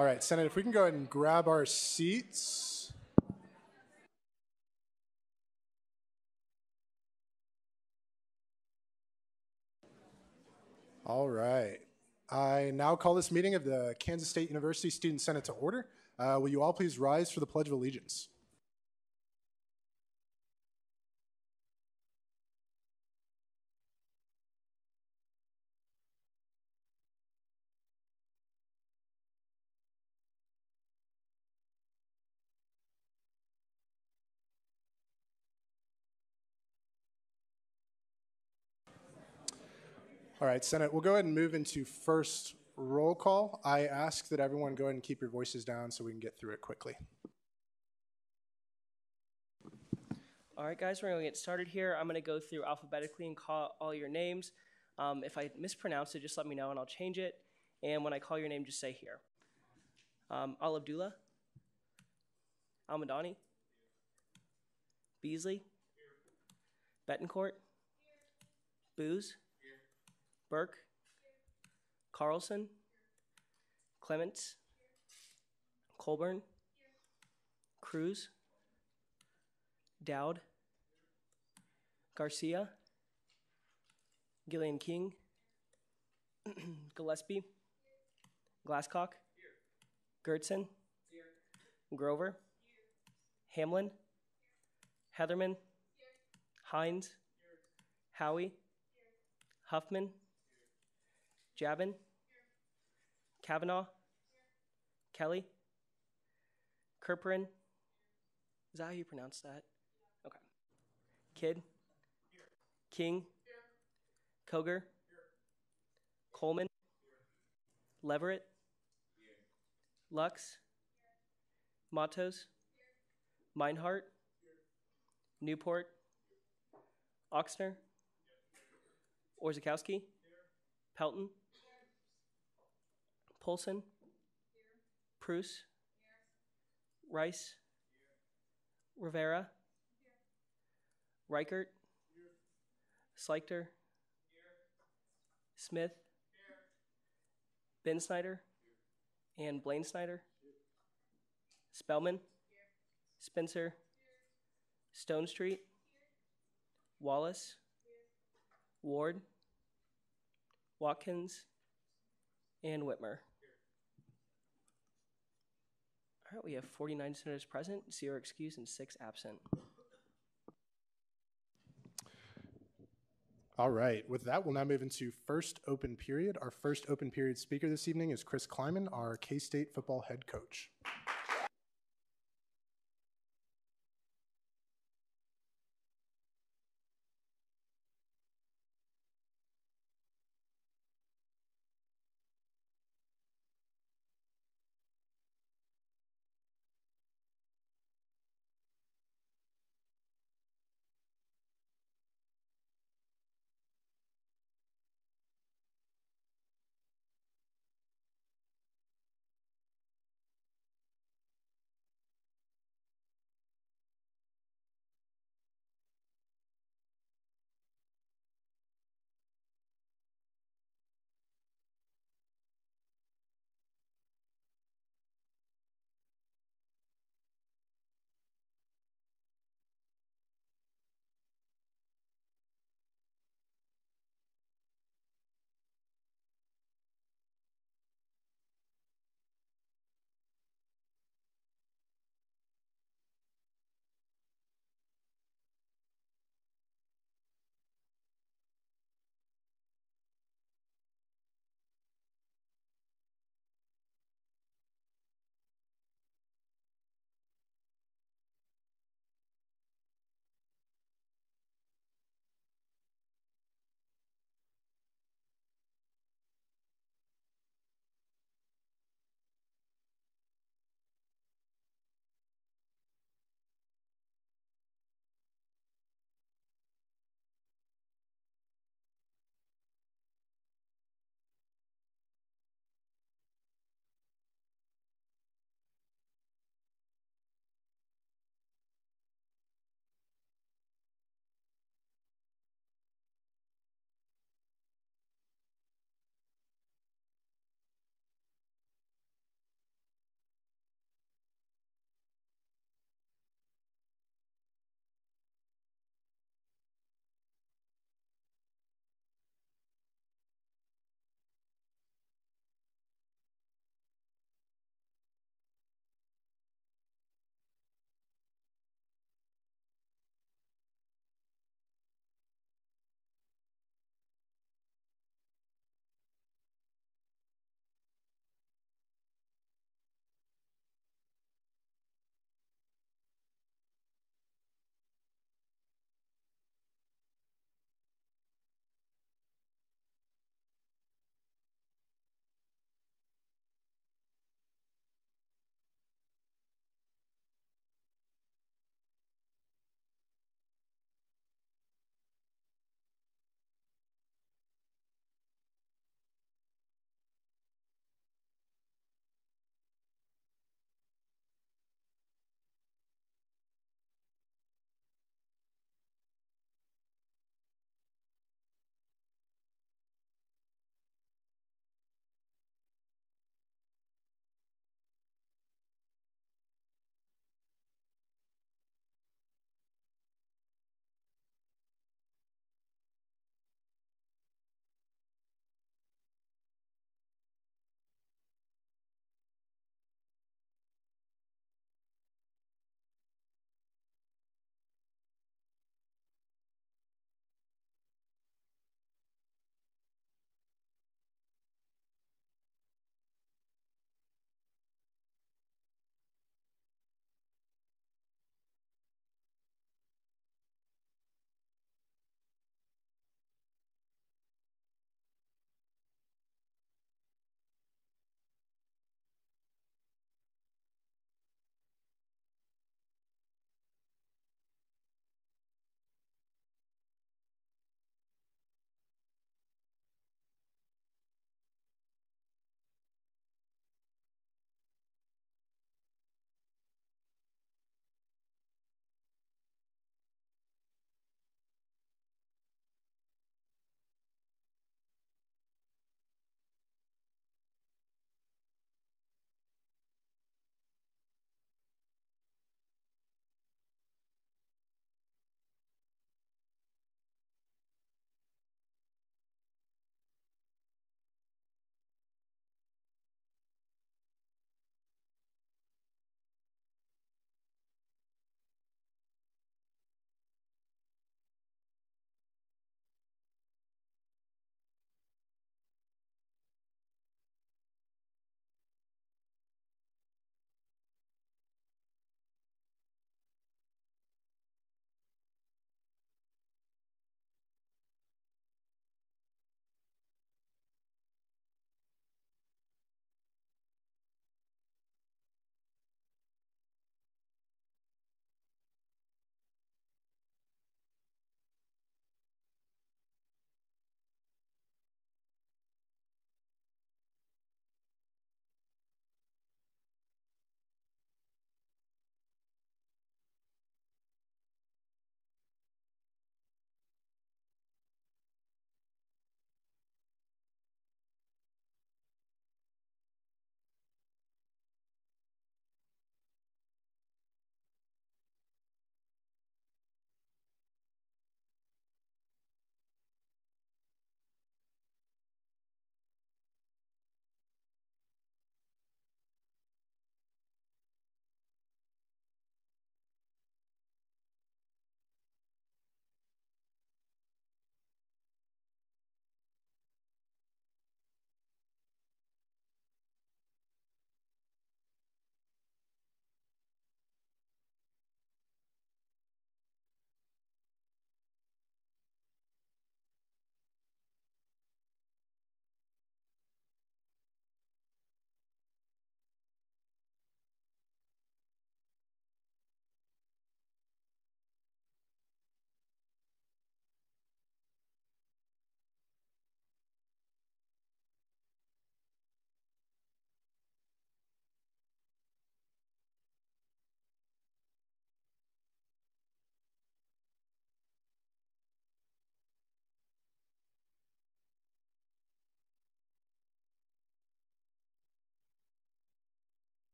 All right, Senate, if we can go ahead and grab our seats. All right. I now call this meeting of the Kansas State University Student Senate to order. Will you all please rise for the Pledge of Allegiance? All right, Senate, we'll go ahead and move into first roll call. I ask that everyone go ahead and keep your voices down so we can get through it quickly. All right, guys, we're going to get started here. I'm going to go through alphabetically and call all your names. If I mispronounce it, just let me know and I'll change it. And when I call your name, just say here. Al Abdullah, Almadani, Beasley, Betancourt, Booz, Burke, Carlson, Clements, Colburn, Cruz, Dowd, Garcia, Gillian King, Gillespie, Glasscock, Gertson, Grover, Hamlin, Heatherman, Hines, Howie, Huffman, Jabin, Kavanaugh, Kelly, Kerperin. Is that how you pronounce that? Okay. Kidd, King, Koger, Coleman, Leverett, Lux, Matos, Meinhardt, Newport, Oxner, Orzakowski, Pelton, Polson, Pruse, Rice, Rivera, Reichert, Sleichter, Smith, Ben Snyder, and Blaine Snyder, Spellman, Spencer, Stone Street, Wallace, Ward, Watkins, and Whitmer. All right, we have 49 senators present, 0 excused, and 6 absent. All right, with that, we'll now move into first open period. Our first open period speaker this evening is Chris Kleiman, our K-State football head coach.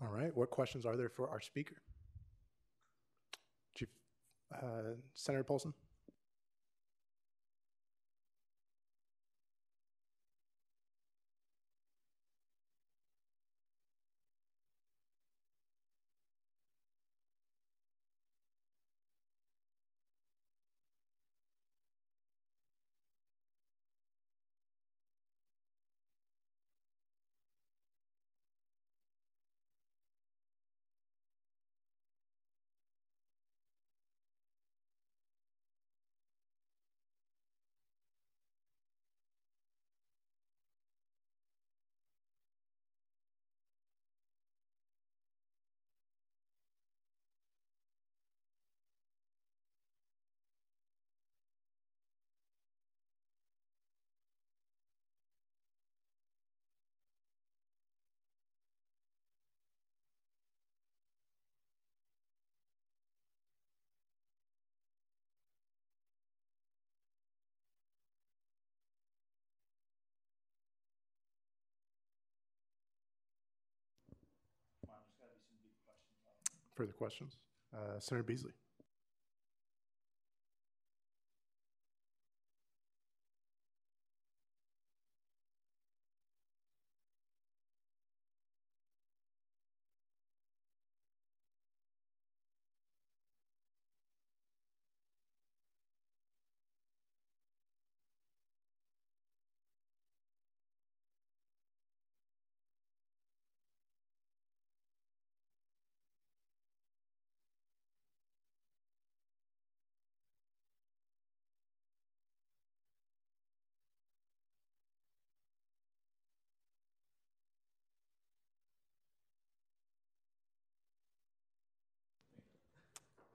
All right, what questions are there for our speaker? Chief Senator Polson. Further questions? Senator Beasley.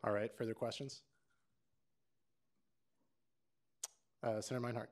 All right, further questions? Senator Meinhardt.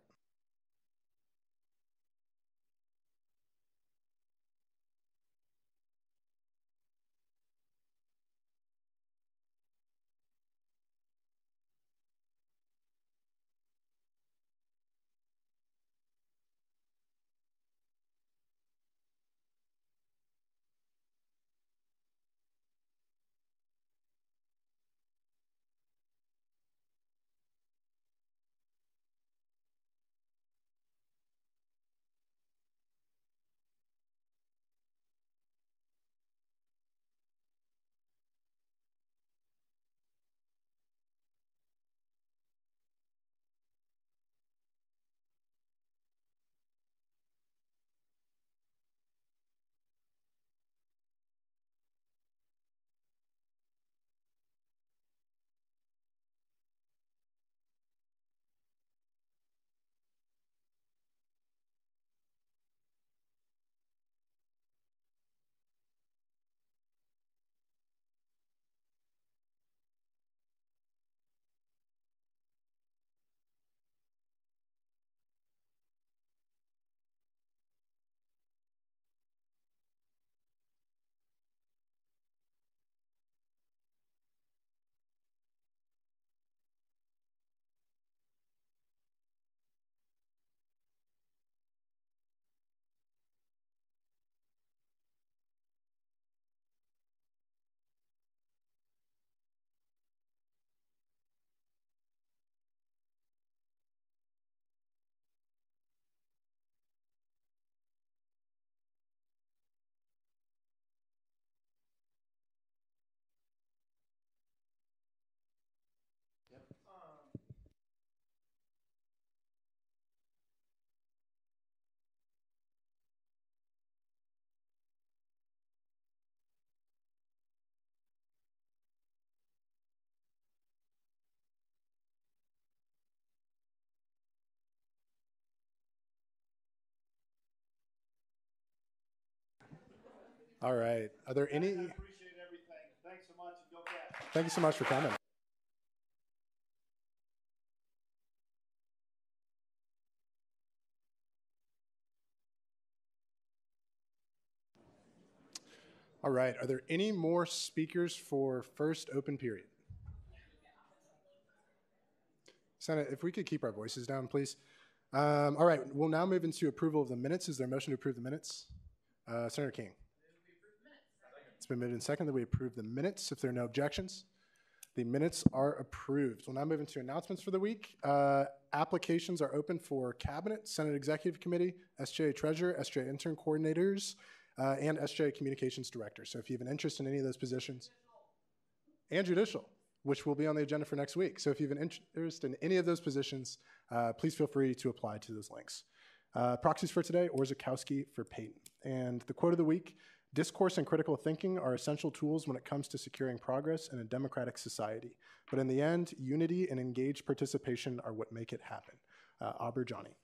All right. Are there any? I appreciate everything. Thanks so much. And go Cats. Thank you so much for coming. All right. Are there any more speakers for first open period? Senate, if we could keep our voices down, please. All right. We'll now move into approval of the minutes. Is there a motion to approve the minutes? Senator King. It's been moved and seconded that we approve the minutes if there are no objections. The minutes are approved. We'll now move into announcements for the week. Applications are open for Cabinet, Senate Executive Committee, SJA Treasurer, SJA Intern Coordinators, and SJA Communications Director. So if you have an interest in any of those positions, and Judicial, which will be on the agenda for next week. So if you have an interest in any of those positions, please feel free to apply to those links. Proxies for today, Orzechowski for Peyton. And the quote of the week: discourse and critical thinking are essential tools when it comes to securing progress in a democratic society. But in the end, unity and engaged participation are what make it happen. Aubrey Johnny.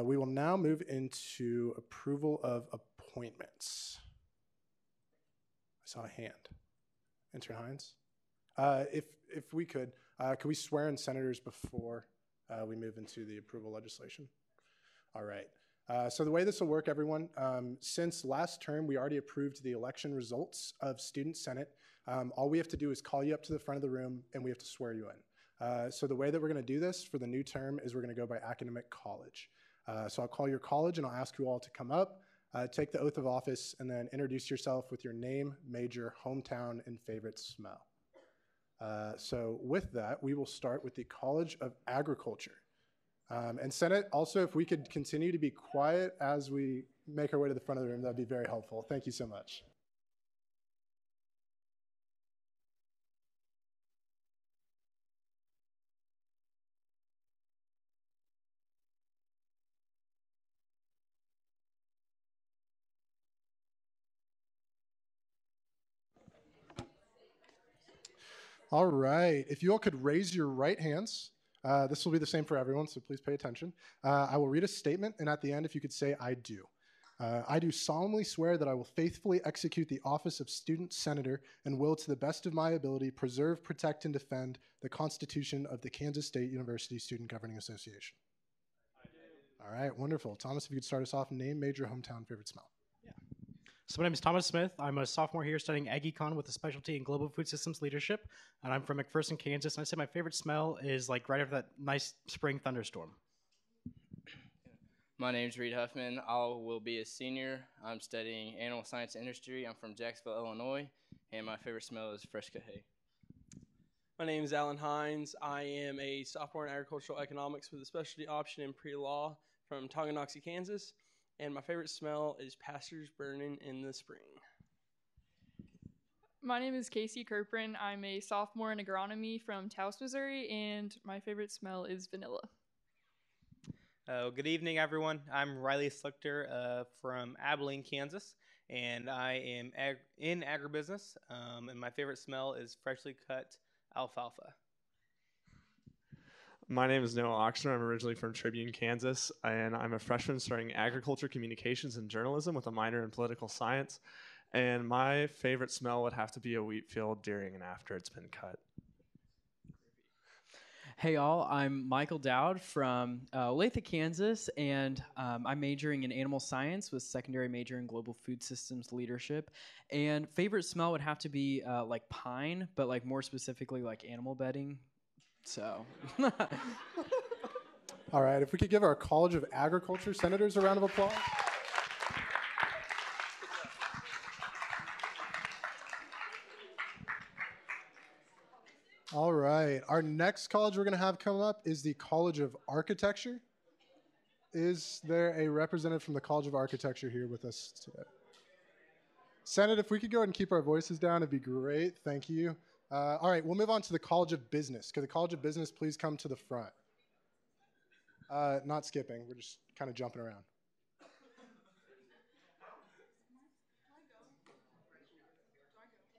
We will now move into approval of appointments. I saw a hand. Intern Hines. If we could we swear in senators before we move into the approval legislation? All right. So the way this will work, everyone, since last term we already approved the election results of Student Senate, all we have to do is call you up to the front of the room and we have to swear you in. So the way that we're going to do this for the new term is we're going to go by academic college. So I'll call your college and I'll ask you all to come up, take the oath of office, and then introduce yourself with your name, major, hometown, and favorite smell. So with that, we will start with the College of Agriculture. And Senate, also, if we could continue to be quiet as we make our way to the front of the room, that'd be very helpful. Thank you so much. All right, if you all could raise your right hands. This will be the same for everyone, so please pay attention. I will read a statement, and at the end, if you could say, I do. I do solemnly swear that I will faithfully execute the office of Student Senator and will, to the best of my ability, preserve, protect, and defend the Constitution of the Kansas State University Student Governing Association. I do. All right, wonderful. Thomas, if you could start us off, name, major, hometown, favorite smell. So my name is Thomas Smith. I'm a sophomore here studying Ag Econ with a specialty in global food systems leadership, and I'm from McPherson, Kansas. And I say my favorite smell is like right after that nice spring thunderstorm. My name is Reed Huffman. I will be a senior. I'm studying animal science industry. I'm from Jacksonville, Illinois, and my favorite smell is fresh cut hay. My name is Alan Hines. I am a sophomore in agricultural economics with a specialty option in pre-law from Tonganoxie, Kansas. And my favorite smell is pastures burning in the spring. My name is Casey Kirprin. I'm a sophomore in agronomy from Taos, Missouri, and my favorite smell is vanilla. Good evening, everyone. I'm Riley Slichter from Abilene, Kansas, and I am in agribusiness, and my favorite smell is freshly cut alfalfa. My name is Noah Oxner. I'm originally from Tribune, Kansas, and I'm a freshman studying agriculture, communications, and journalism with a minor in political science. And my favorite smell would have to be a wheat field during and after it's been cut. Hey all, I'm Michael Dowd from Olathe, Kansas, and I'm majoring in animal science with secondary major in global food systems leadership. And favorite smell would have to be like pine, but like more specifically like animal bedding. So. All right, if we could give our College of Agriculture senators a round of applause. All right, our next college we're going to have come up is the College of Architecture. Is there a representative from the College of Architecture here with us today? Senate, if we could go ahead and keep our voices down, it'd be great. Thank you. All right, we'll move on to the College of Business. Could the College of Business please come to the front? Not skipping, we're just kind of jumping around.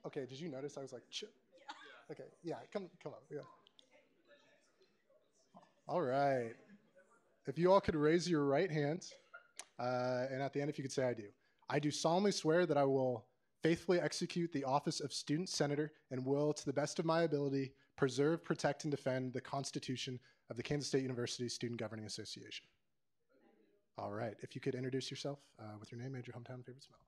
Okay, did you notice I was like, okay, yeah, come up, yeah. All right, if you all could raise your right hand, and at the end if you could say I do. I do solemnly swear that I will faithfully execute the office of Student Senator and will, to the best of my ability, preserve, protect, and defend the Constitution of the Kansas State University Student Governing Association. All right, if you could introduce yourself with your name, major, hometown, favorite smell.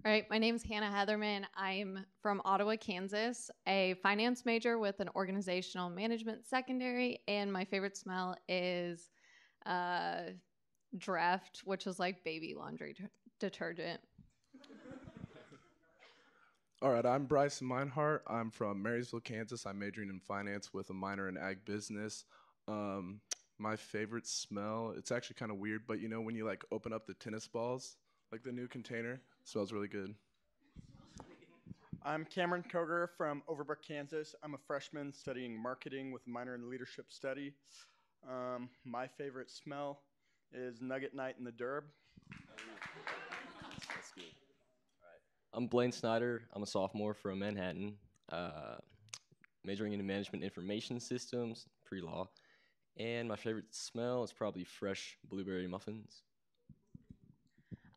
All right, my name is Hannah Heatherman. I'm from Ottawa, Kansas, a finance major with an organizational management secondary, and my favorite smell is Draft, which is like baby laundry detergent. All right, I'm Bryson Meinhardt. I'm from Marysville, Kansas. I'm majoring in finance with a minor in ag business. My favorite smell, it's actually kind of weird, but you know when you like open up the tennis balls, like the new container, it smells really good. I'm Cameron Koger from Overbrook, Kansas. I'm a freshman studying marketing with a minor in leadership study. My favorite smell is Nugget Night in the Derb. That's good. All right. I'm Blaine Snyder. I'm a sophomore from Manhattan, majoring in management information systems, pre-law. And my favorite smell is probably fresh blueberry muffins.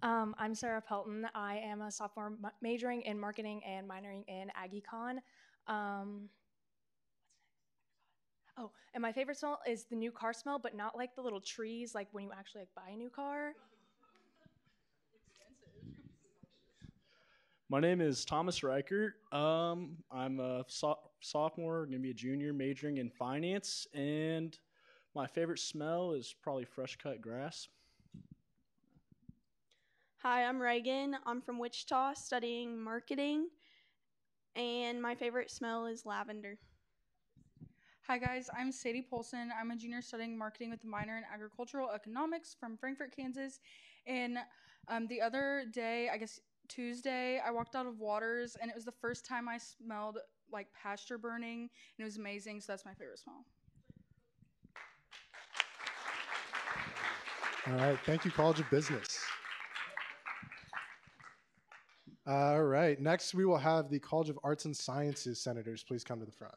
I'm Sarah Pelton. I am a sophomore majoring in marketing and minoring in Ag Econ. Oh, and my favorite smell is the new car smell, but not like the little trees, like when you actually like buy a new car. My name is Thomas Reichert. I'm a sophomore, going to be a junior, majoring in finance, and my favorite smell is probably fresh cut grass. Hi, I'm Reagan. I'm from Wichita studying marketing, and my favorite smell is lavender. Hi guys, I'm Sadie Polson. I'm a junior studying marketing with a minor in agricultural economics from Frankfort, Kansas. And the other day, I guess Tuesday, I walked out of Waters, and it was the first time I smelled like pasture burning, and it was amazing. So that's my favorite smell. All right, thank you, College of Business. All right, next we will have the College of Arts and Sciences senators. Please come to the front.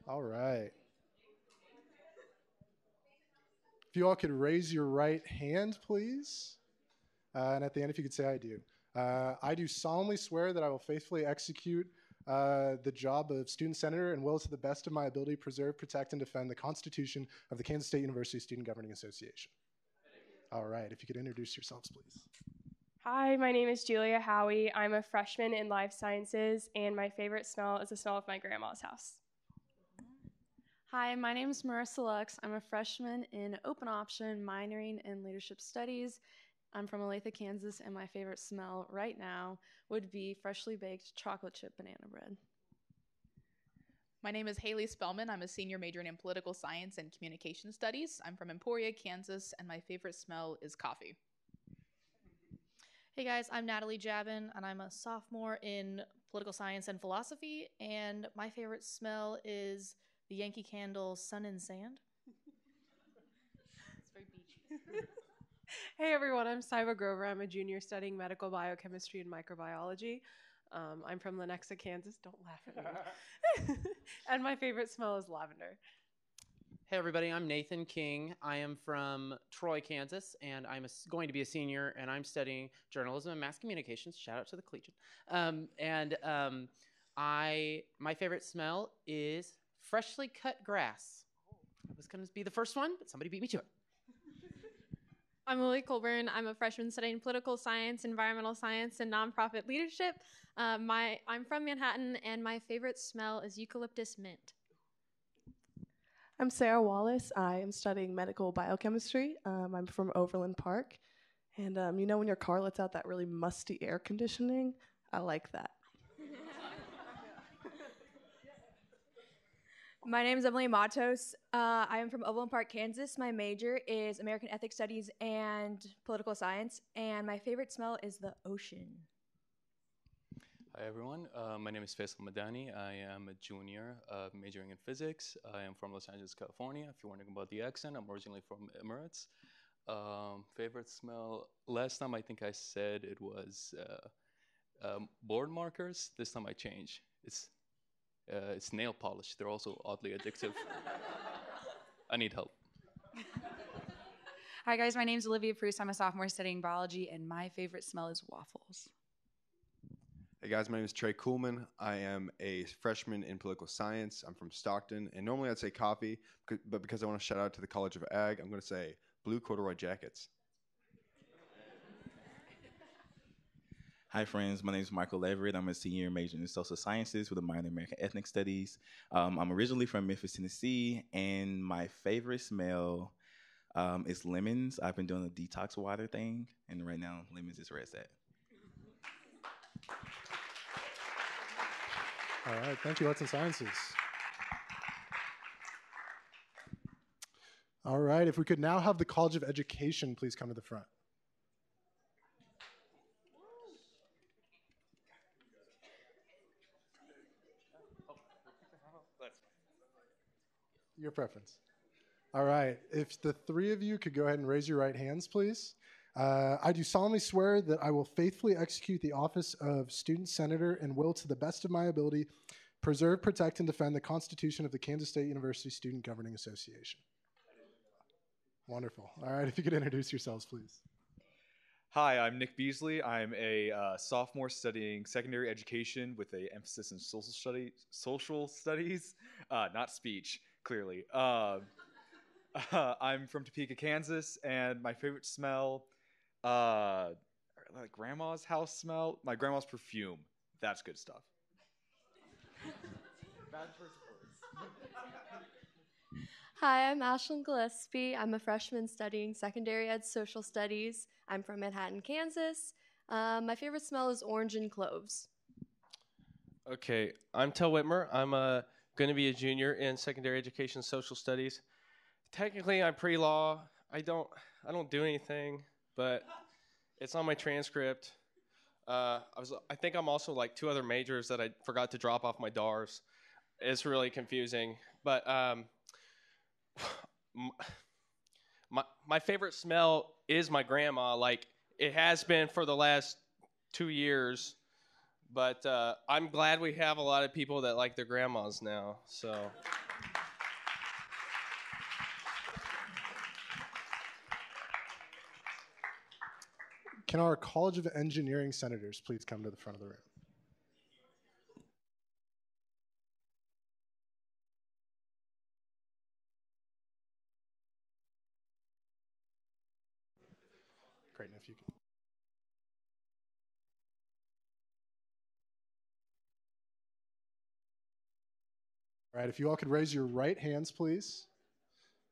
All right. If you all could raise your right hand, please. And at the end, if you could say, I do. I do solemnly swear that I will faithfully execute the job of student senator and will, to the best of my ability, preserve, protect, and defend the Constitution of the Kansas State University Student Governing Association. All right. If you could introduce yourselves, please. Hi, my name is Julia Howie. I'm a freshman in life sciences, and my favorite smell is the smell of my grandma's house. Hi, my name is Marissa Lux. I'm a freshman in open option, minoring in leadership studies. I'm from Olathe, Kansas, and my favorite smell right now would be freshly baked chocolate chip banana bread. My name is Haley Spellman. I'm a senior majoring in political science and communication studies. I'm from Emporia, Kansas, and my favorite smell is coffee. Hey guys, I'm Natalie Jabin, and I'm a sophomore in political science and philosophy, and my favorite smell is the Yankee Candle Sun and Sand. It's very beachy. Hey everyone, I'm Saiva Grover. I'm a junior studying medical biochemistry and microbiology. I'm from Lenexa, Kansas. Don't laugh at me. And my favorite smell is lavender. Hey everybody, I'm Nathan King. I am from Troy, Kansas, and I'm going to be a senior, and I'm studying journalism and mass communications. Shout out to the Collegiate. My favorite smell is freshly cut grass. I was going to be the first one, but somebody beat me to it. I'm Lily Colburn. I'm a freshman studying political science, environmental science, and nonprofit leadership. I'm from Manhattan, and my favorite smell is eucalyptus mint. I'm Sarah Wallace. I am studying medical biochemistry. I'm from Overland Park. And you know when your car lets out that really musty air conditioning? I like that. My name is Emily Matos. I am from Overland Park, Kansas. My major is American Ethics Studies and Political Science, and my favorite smell is the ocean. Hi everyone, my name is Faisal Madani. I am a junior majoring in physics. I am from Los Angeles, California. If you're wondering about the accent, I'm originally from Emirates. Favorite smell, last time I think I said it was board markers. This time I change. It's nail polish. They're also oddly addictive. I need help. Hi guys, my name is Olivia Proust. I'm a sophomore studying biology, and my favorite smell is waffles. Hey guys, my name is Trey Kuhlman. I am a freshman in political science. I'm from Stockton, and normally I'd say coffee, but because I want to shout out to the College of Ag, I'm going to say blue corduroy jackets. Hi, friends. My name is Michael Leverett. I'm a senior majoring in social sciences with a minor in American ethnic studies. I'm originally from Memphis, Tennessee, and my favorite smell is lemons. I've been doing the detox water thing, and right now, lemons is where it's at. All right, thank you, Arts and Sciences. All right, if we could now have the College of Education please come to the front. Your preference. All right, if the three of you could go ahead and raise your right hands, please. I do solemnly swear that I will faithfully execute the office of Student Senator and will, to the best of my ability, preserve, protect, and defend the Constitution of the Kansas State University Student Governing Association. Wonderful. All right, if you could introduce yourselves, please. Hi, I'm Nick Beasley. I'm a sophomore studying secondary education with an emphasis in social studies, not speech, clearly. I'm from Topeka, Kansas, and my favorite smell, like grandma's house smell, my grandma's perfume. That's good stuff. Bad choice of words. Hi, I'm Ashlyn Gillespie. I'm a freshman studying secondary ed social studies. I'm from Manhattan, Kansas. My favorite smell is orange and cloves. Okay, I'm Tel Whitmer. I'm going to be a junior in secondary education social studies. Technically, I'm pre-law. I don't do anything, but it's on my transcript. I think I'm also like two other majors that I forgot to drop off my DARs. It's really confusing, but my favorite smell is my grandma. Like, it has been for the last 2 years, but I'm glad we have a lot of people that like their grandmas now. So. Can our College of Engineering senators please come to the front of the room? Great, and if you can. All right, if you all could raise your right hands, please.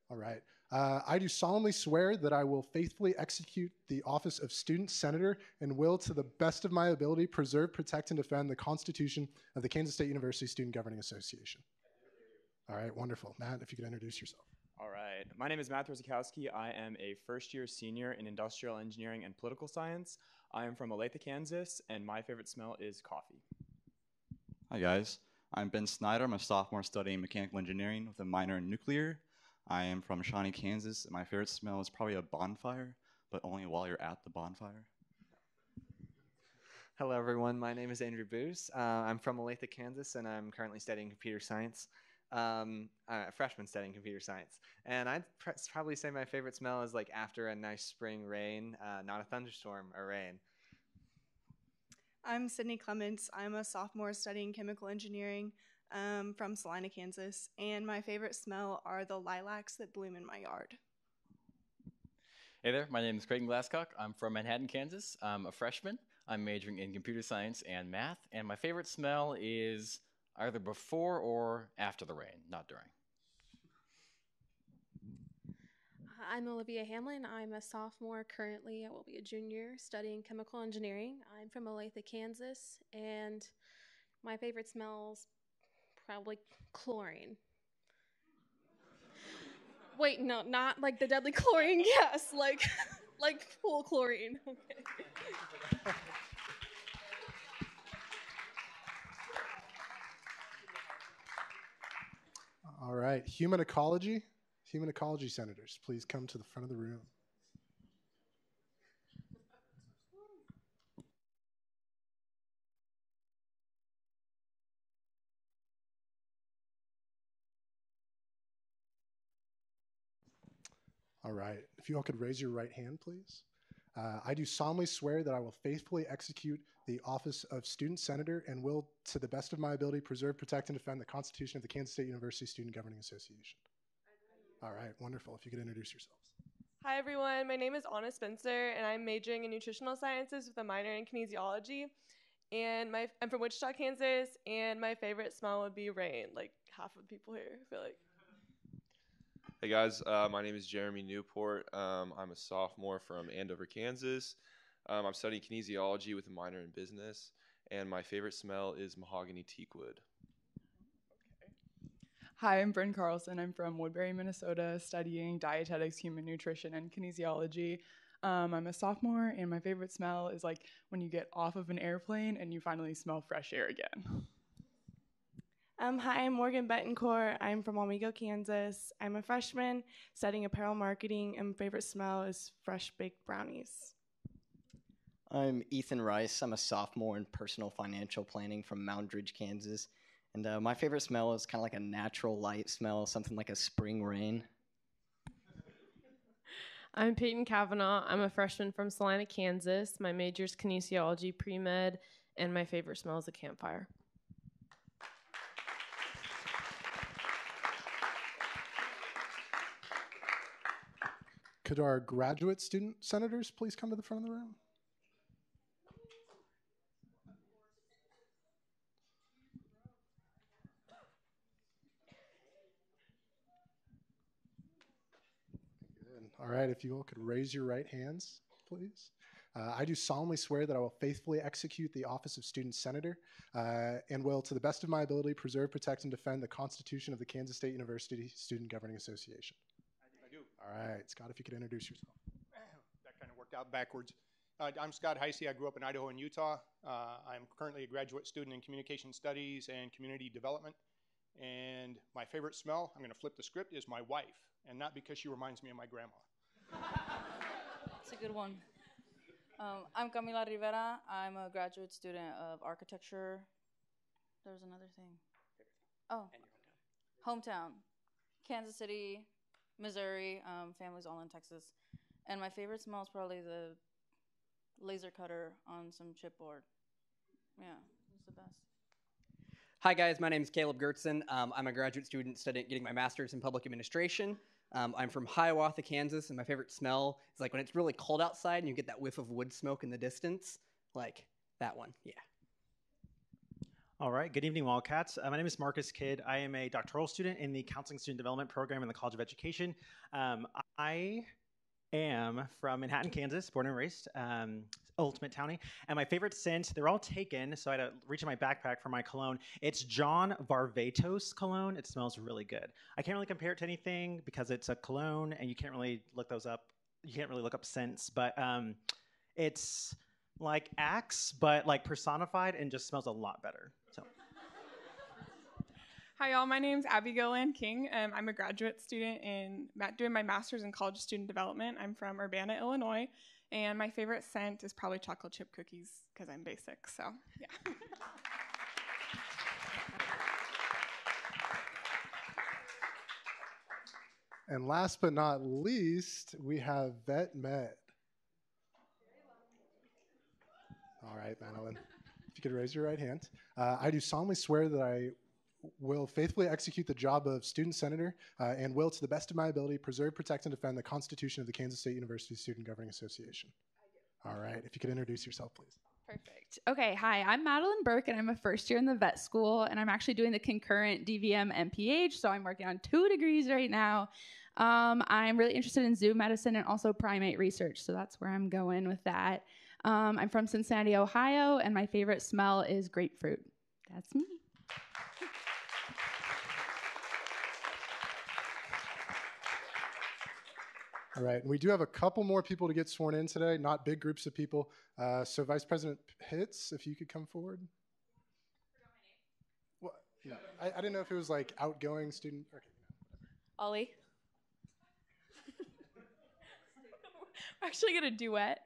All right. I do solemnly swear that I will faithfully execute the office of Student Senator and will, to the best of my ability, preserve, protect, and defend the Constitution of the Kansas State University Student Governing Association. All right, wonderful. Matt, if you could introduce yourself. All right. My name is Matt Rosakowski. I am a first-year senior in industrial engineering and political science. I am from Olathe, Kansas, and my favorite smell is coffee. Hi, guys. I'm Ben Snyder. I'm a sophomore studying mechanical engineering with a minor in nuclear. I am from Shawnee, Kansas, and my favorite smell is probably a bonfire, but only while you're at the bonfire. Hello, everyone. My name is Andrew Boos. I'm from Olathe, Kansas, and I'm currently studying computer science. I'm a freshman studying computer science. And I'd probably say my favorite smell is like after a nice spring rain, not a thunderstorm, a rain. I'm Sydney Clements. I'm a sophomore studying chemical engineering from Salina, Kansas, and my favorite smell are the lilacs that bloom in my yard. Hey there, my name is Creighton Glasscock. I'm from Manhattan, Kansas. I'm a freshman. I'm majoring in computer science and math, and my favorite smell is either before or after the rain, not during. I'm Olivia Hamlin. I'm a sophomore currently. I will be a junior studying chemical engineering. I'm from Olathe, Kansas, and my favorite smells probably chlorine. Wait, no, not like the deadly chlorine gas, like pool chlorine. Okay. All right, human ecology senators, please come to the front of the room. All right, if you all could raise your right hand, please. I do solemnly swear that I will faithfully execute the office of Student Senator and will, to the best of my ability, preserve, protect, and defend the Constitution of the Kansas State University Student Governing Association. All right, wonderful. If you could introduce yourselves. Hi everyone, my name is Anna Spencer and I'm majoring in nutritional sciences with a minor in kinesiology. And I'm from Wichita, Kansas, and my favorite smell would be rain, like half of the people here, I feel like. Hey guys, my name is Jeremy Newport. I'm a sophomore from Andover, Kansas. I'm studying kinesiology with a minor in business, and my favorite smell is mahogany teakwood. Hi, I'm Bryn Carlson. I'm from Woodbury, Minnesota, studying dietetics, human nutrition, and kinesiology. I'm a sophomore, and my favorite smell is like when you get off of an airplane and you finally smell fresh air again. Hi, I'm Morgan Betancourt. I'm from Wamego, Kansas. I'm a freshman studying apparel marketing, and my favorite smell is fresh baked brownies. I'm Ethan Rice. I'm a sophomore in personal financial planning from Mountain Ridge, Kansas. And my favorite smell is kind of like a natural light smell, something like a spring rain. I'm Peyton Kavanaugh. I'm a freshman from Salina, Kansas. My major is kinesiology pre-med, and my favorite smell is a campfire. Could our graduate student senators please come to the front of the room? All right, if you all could raise your right hands, please. I do solemnly swear that I will faithfully execute the office of student senator and will, to the best of my ability, preserve, protect, and defend the Constitution of the Kansas State University Student Governing Association. I do. All right, Scott, if you could introduce yourself. That kind of worked out backwards. I'm Scott Heisey. I grew up in Idaho and Utah. I'm currently a graduate student in communication studies and community development. And my favorite smell, I'm going to flip the script, is my wife. And not because she reminds me of my grandma. That's a good one. I'm Camila Rivera. I'm a graduate student of architecture. There was another thing. Oh, and your hometown. Kansas City, Missouri. Family's all in Texas. And my favorite smell is probably the laser cutter on some chipboard. Yeah, it's the best. Hi guys, my name is Caleb Gertzen. I'm a graduate student getting my master's in public administration. I'm from Hiawatha, Kansas, and my favorite smell is like when it's really cold outside and you get that whiff of wood smoke in the distance. Like that one, yeah. All right, good evening, Wildcats. My name is Marcus Kidd. I am a doctoral student in the Counseling Student Development Program in the College of Education. I am from Manhattan, Kansas, born and raised, Ultimate Townie. And my favorite scent, they're all taken, so I had to reach in my backpack for my cologne. It's John Varvatos cologne. It smells really good. I can't really compare it to anything because it's a cologne and you can't really look those up. You can't really look up scents, but it's like Axe, but like personified and just smells a lot better. So. Hi, y'all. My name's Abigail Ann King. I'm a graduate student doing my master's in college student development. I'm from Urbana, Illinois, and my favorite scent is probably chocolate chip cookies because I'm basic. So, yeah. And last but not least, we have Vet Med. All right, Madeline, if you could raise your right hand. I do solemnly swear that I will faithfully execute the job of student senator and will, to the best of my ability, preserve, protect, and defend the Constitution of the Kansas State University Student Governing Association. All right, if you could introduce yourself, please. Perfect. Okay, hi, I'm Madeline Burke, and I'm a first year in the vet school, and I'm actually doing the concurrent DVM MPH, so I'm working on 2 degrees right now. I'm really interested in zoo medicine and also primate research, so that's where I'm going with that. I'm from Cincinnati, Ohio, and my favorite smell is grapefruit. That's me. All right, and we do have a couple more people to get sworn in today, not big groups of people. So Vice President Pitts, if you could come forward. Well, no, I didn't know if it was like outgoing student. Okay, Ollie. We're actually going to duet.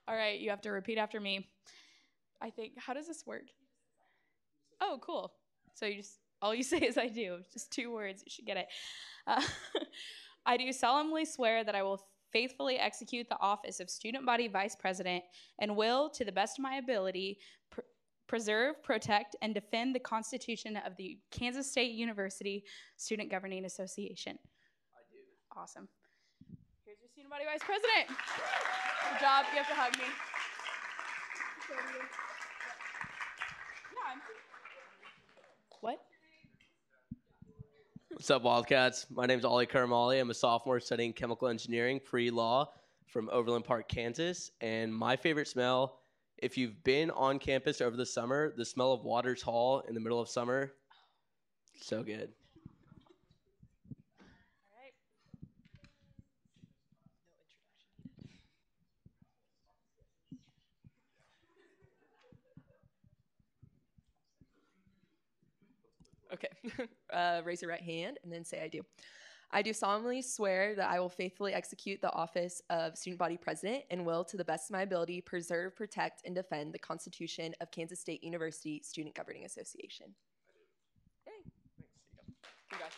All right, you have to repeat after me. I think, how does this work? Oh, cool. So you just, all you say is I do. Just 2 words. You should get it. I do solemnly swear that I will faithfully execute the office of Student Body Vice President and will, to the best of my ability, preserve, protect, and defend the Constitution of the Kansas State University Student Governing Association. Awesome. Here's your student body vice president. Good job. You have to hug me. What? What's up, Wildcats? My name is Ollie Karamali. I'm a sophomore studying chemical engineering, pre-law from Overland Park, Kansas. And my favorite smell, if you've been on campus over the summer, the smell of Waters Hall in the middle of summer, so good. Okay. Raise your right hand and then say I do. I do solemnly swear that I will faithfully execute the office of Student Body President and will, to the best of my ability, preserve, protect, and defend the Constitution of Kansas State University Student Governing Association. Yay. Congrats.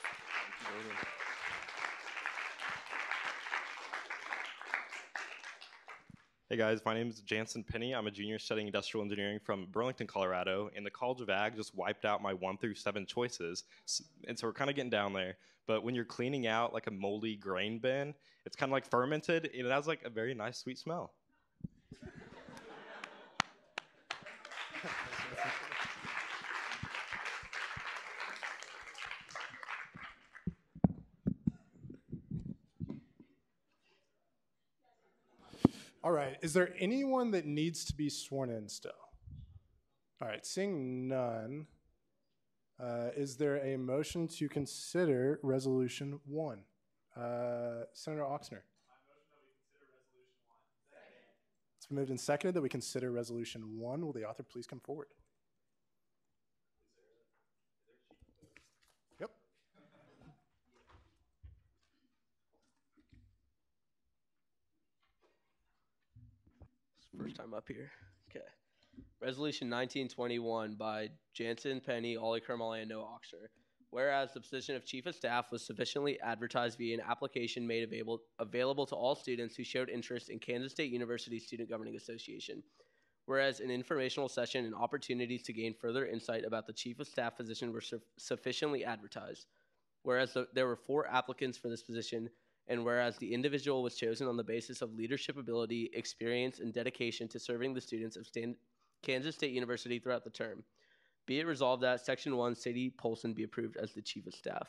Hey guys, my name is Jansen Penny. I'm a junior studying industrial engineering from Burlington, Colorado, and the College of Ag just wiped out my 1 through 7 choices. And so we're kind of getting down there. But when you're cleaning out like a moldy grain bin, it's kind of like fermented, and it has like a very nice sweet smell. All right. Is there anyone that needs to be sworn in still? All right. Seeing none, is there a motion to consider Resolution 1? Senator Oxner. It's been moved and seconded that we consider Resolution 1. Will the author please come forward? Yep. First time up here. Okay. Resolution 1921 by Jansen Penny, Ollie Karamali, and Noah Oxner. Whereas the position of Chief of Staff was sufficiently advertised via an application made available to all students who showed interest in Kansas State University Student Governing Association. Whereas an informational session and opportunities to gain further insight about the Chief of Staff position were sufficiently advertised. Whereas there were 4 applicants for this position, and whereas the individual was chosen on the basis of leadership ability, experience, and dedication to serving the students of Kansas State University throughout the term. Be it resolved that Section 1, Sadie Polson be approved as the Chief of Staff.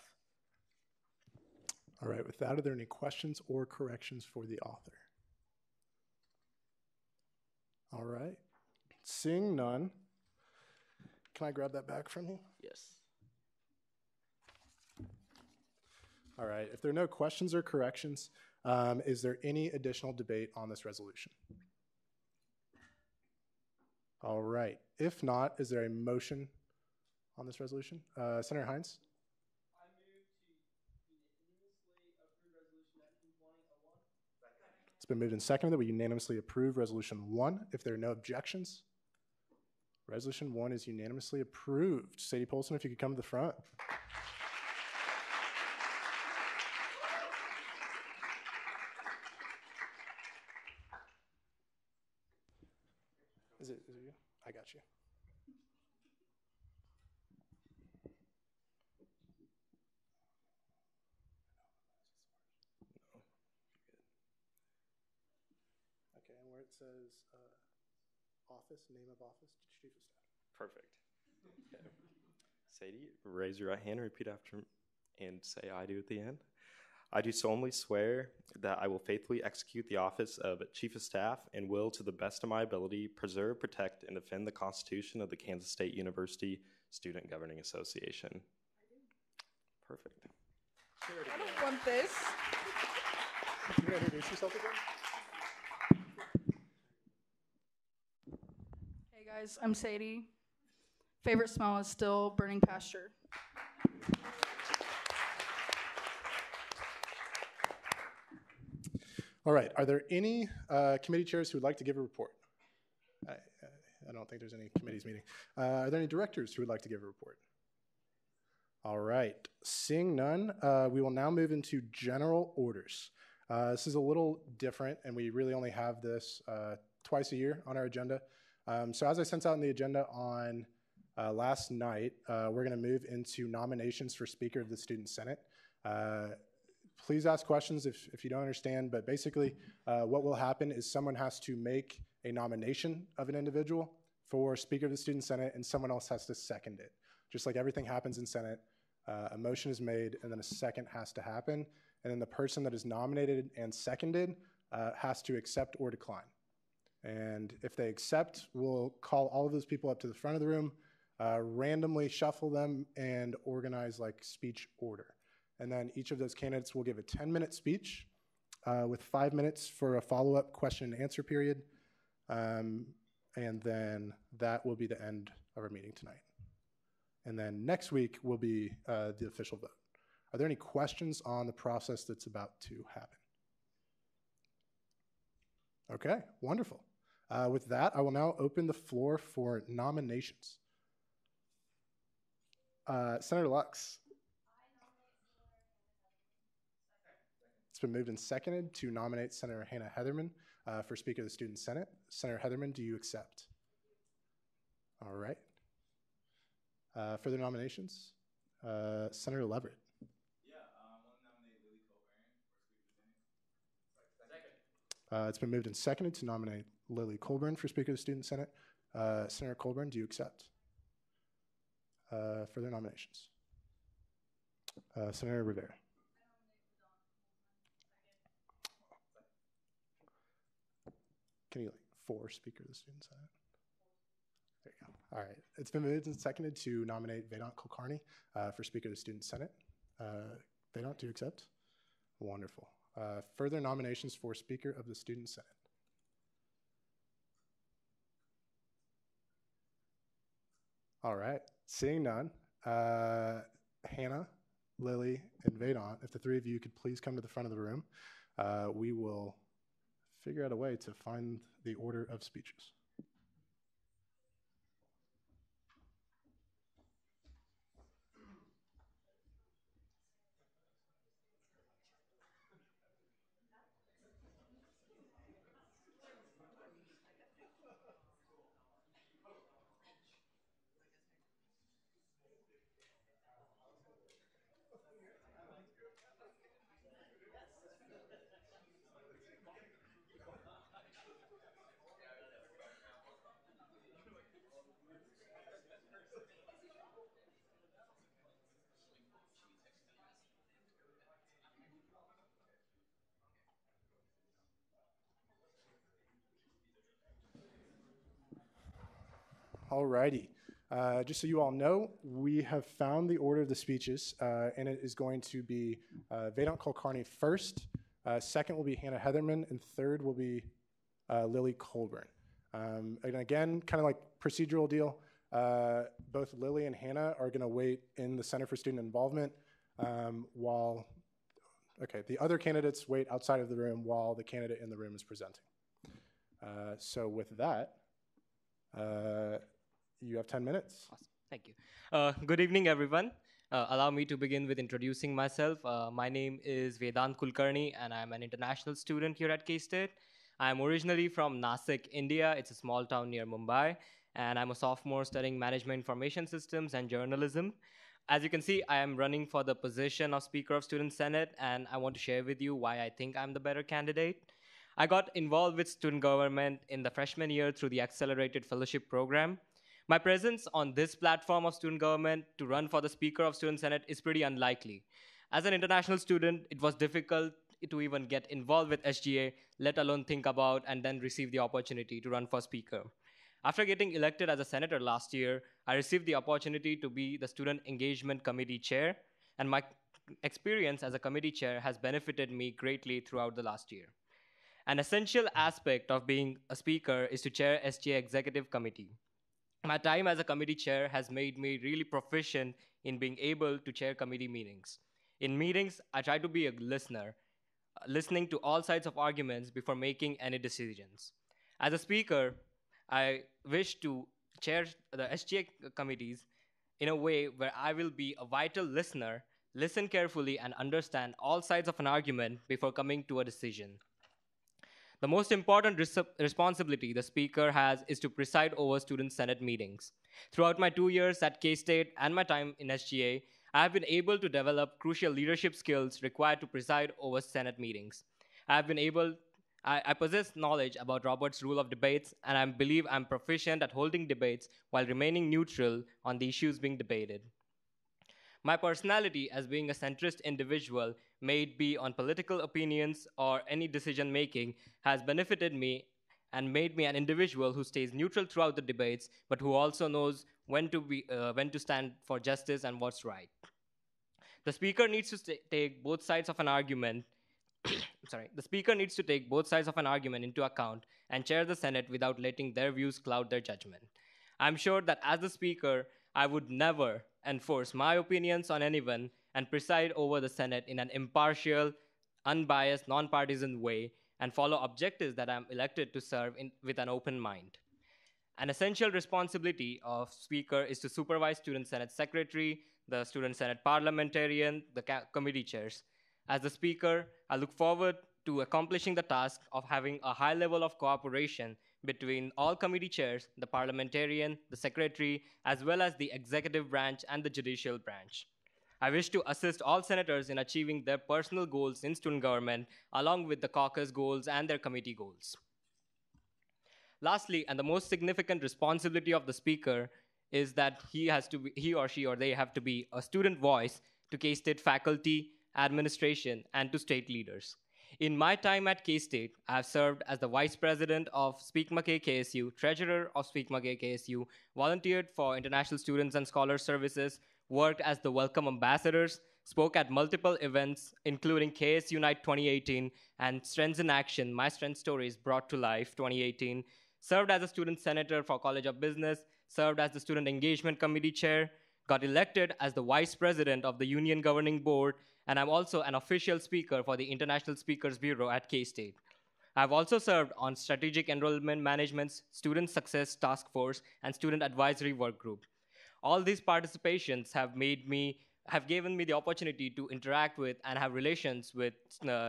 All right. With that, are there any questions or corrections for the author? All right. Seeing none, can I grab that back from you? Yes. All right. If there are no questions or corrections, is there any additional debate on this resolution? All right. If not, is there a motion on this resolution? Senator Hines? It's been moved and seconded that we unanimously approve Resolution 1. If there are no objections, Resolution 1 is unanimously approved. Sadie Polson, if you could come to the front. Is it you? I got you. Okay, and where it says office, name of office, Chief of Staff. Perfect. Okay. Sadie, raise your right hand and repeat after me and say I do at the end. I do solemnly swear that I will faithfully execute the office of Chief of Staff and will, to the best of my ability, preserve, protect, and defend the Constitution of the Kansas State University Student Governing Association. Perfect. I don't want this. Can you introduce yourself again? Hey guys, I'm Sadie. Favorite smell is still burning pasture. All right. Are there any committee chairs who would like to give a report? I don't think there's any committees meeting. Are there any directors who would like to give a report? All right. Seeing none, we will now move into general orders. This is a little different, and we really only have this twice a year on our agenda. So as I sent out in the agenda on last night, we're going to move into nominations for Speaker of the Student Senate. please ask questions if you don't understand, but basically what will happen is someone has to make a nomination of an individual for Speaker of the Student Senate, and someone else has to second it. Just like everything happens in Senate, a motion is made, and then a second has to happen, and then the person that is nominated and seconded has to accept or decline. And if they accept, we'll call all of those people up to the front of the room, randomly shuffle them, and organize like speech order. And then each of those candidates will give a 10-minute speech with 5 minutes for a follow-up question and answer period. And then that will be the end of our meeting tonight. And then next week will be the official vote. Are there any questions on the process that's about to happen? Okay, wonderful. With that, I will now open the floor for nominations. Senator Lux. It's been moved and seconded to nominate Senator Hannah Heatherman for Speaker of the Student Senate. Senator Heatherman, do you accept? All right. Further nominations? Senator Leverett. It's been moved and seconded to nominate Lily Colburn for Speaker of the Student Senate. Senator Colburn, do you accept? Further nominations? Senator Rivera. Can you for Speaker of the Student Senate? There you go. All right. It's been moved and seconded to nominate Vedant Kulkarni for Speaker of the Student Senate. Vedant, do you accept? Wonderful. Further nominations for Speaker of the Student Senate? All right. Seeing none, Hannah, Lily, and Vedant, if the three of you could please come to the front of the room, we will figure out a way to find the order of speeches. Alrighty. Just so you all know, we have found the order of the speeches, and it is going to be Vedant Kulkarni first, second will be Hannah Heatherman, and third will be Lily Colburn. And again, kind of like procedural deal, both Lily and Hannah are going to wait in the Center for Student Involvement while the other candidates wait outside of the room while the candidate in the room is presenting. So with that, you have 10 minutes. Awesome. Thank you. Good evening, everyone. Allow me to begin with introducing myself. My name is Vedant Kulkarni, and I'm an international student here at K-State. I'm originally from Nasik, India. It's a small town near Mumbai, and I'm a sophomore studying Management Information Systems and Journalism. As you can see, I am running for the position of Speaker of Student Senate, and I want to share with you why I think I'm the better candidate. I got involved with student government in the freshman year through the Accelerated Fellowship Program. My presence on this platform of student government to run for the Speaker of Student Senate is pretty unlikely. As an international student, it was difficult to even get involved with SGA, let alone think about and then receive the opportunity to run for Speaker. After getting elected as a senator last year, I received the opportunity to be the Student Engagement Committee Chair, and my experience as a committee chair has benefited me greatly throughout the last year. An essential aspect of being a speaker is to chair SGA Executive Committee. My time as a committee chair has made me really proficient in being able to chair committee meetings. In meetings, I try to be a listener, listening to all sides of arguments before making any decisions. As a speaker, I wish to chair the SGA committees in a way where I will be a vital listener, listen carefully, and understand all sides of an argument before coming to a decision. The most important responsibility the speaker has is to preside over student senate meetings. Throughout my 2 years at K-State and my time in SGA, I have been able to develop crucial leadership skills required to preside over Senate meetings. I possess knowledge about Robert's rule of debates, and I believe I'm proficient at holding debates while remaining neutral on the issues being debated. My personality as being a centrist individual, may it be on political opinions or any decision making, has benefited me and made me an individual who stays neutral throughout the debates, but who also knows when to stand for justice and what's right. The speaker needs to take both sides of an argument. The speaker needs to take both sides of an argument into account and chair the Senate without letting their views cloud their judgment. I'm sure that as the speaker, I would never enforce my opinions on anyone and preside over the Senate in an impartial, unbiased, nonpartisan way and follow objectives that I'm elected to serve with an open mind. An essential responsibility of speaker is to supervise student Senate secretary, the student Senate parliamentarian, the committee chairs. As the speaker, I look forward to accomplishing the task of having a high level of cooperation between all committee chairs, the parliamentarian, the secretary, as well as the executive branch and the judicial branch. I wish to assist all senators in achieving their personal goals in student government, along with the caucus goals and their committee goals. Lastly, and the most significant responsibility of the speaker is that he or she or they have to be a student voice to K-State faculty, administration, and to state leaders. In my time at K-State, I have served as the Vice President of Speak McKay KSU, Treasurer of Speak McKay KSU, volunteered for International Students and Scholars Services, worked as the Welcome Ambassadors, spoke at multiple events, including KS Unite 2018 and Strengths in Action, My Strength Stories Brought to Life 2018, served as a student senator for College of Business, served as the Student Engagement Committee Chair, got elected as the Vice President of the Union Governing Board, and I'm also an official speaker for the International Speakers Bureau at K-State. I've also served on Strategic Enrollment Management's Student Success Task Force and Student Advisory Work Group. All these participations have given me the opportunity to interact with and have relations with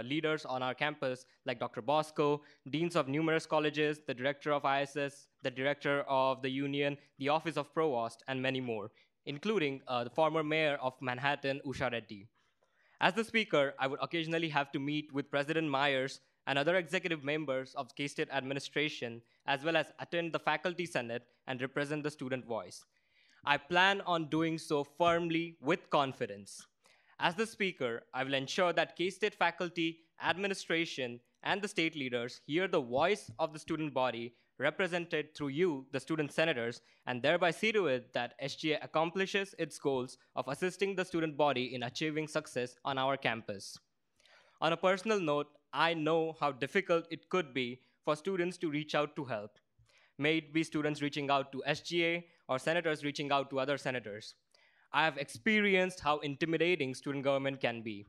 leaders on our campus like Dr. Bosco, deans of numerous colleges, the director of ISS, the director of the union, the office of provost, and many more, including the former mayor of Manhattan, Usha Reddy. As the speaker, I would occasionally have to meet with President Myers and other executive members of K-State administration, as well as attend the faculty senate and represent the student voice. I plan on doing so firmly with confidence. As the speaker, I will ensure that K-State faculty, administration, and the state leaders hear the voice of the student body represented through you, the student senators, and thereby see to it that SGA accomplishes its goals of assisting the student body in achieving success on our campus. On a personal note, I know how difficult it could be for students to reach out to help. May it be students reaching out to SGA or senators reaching out to other senators. I have experienced how intimidating student government can be.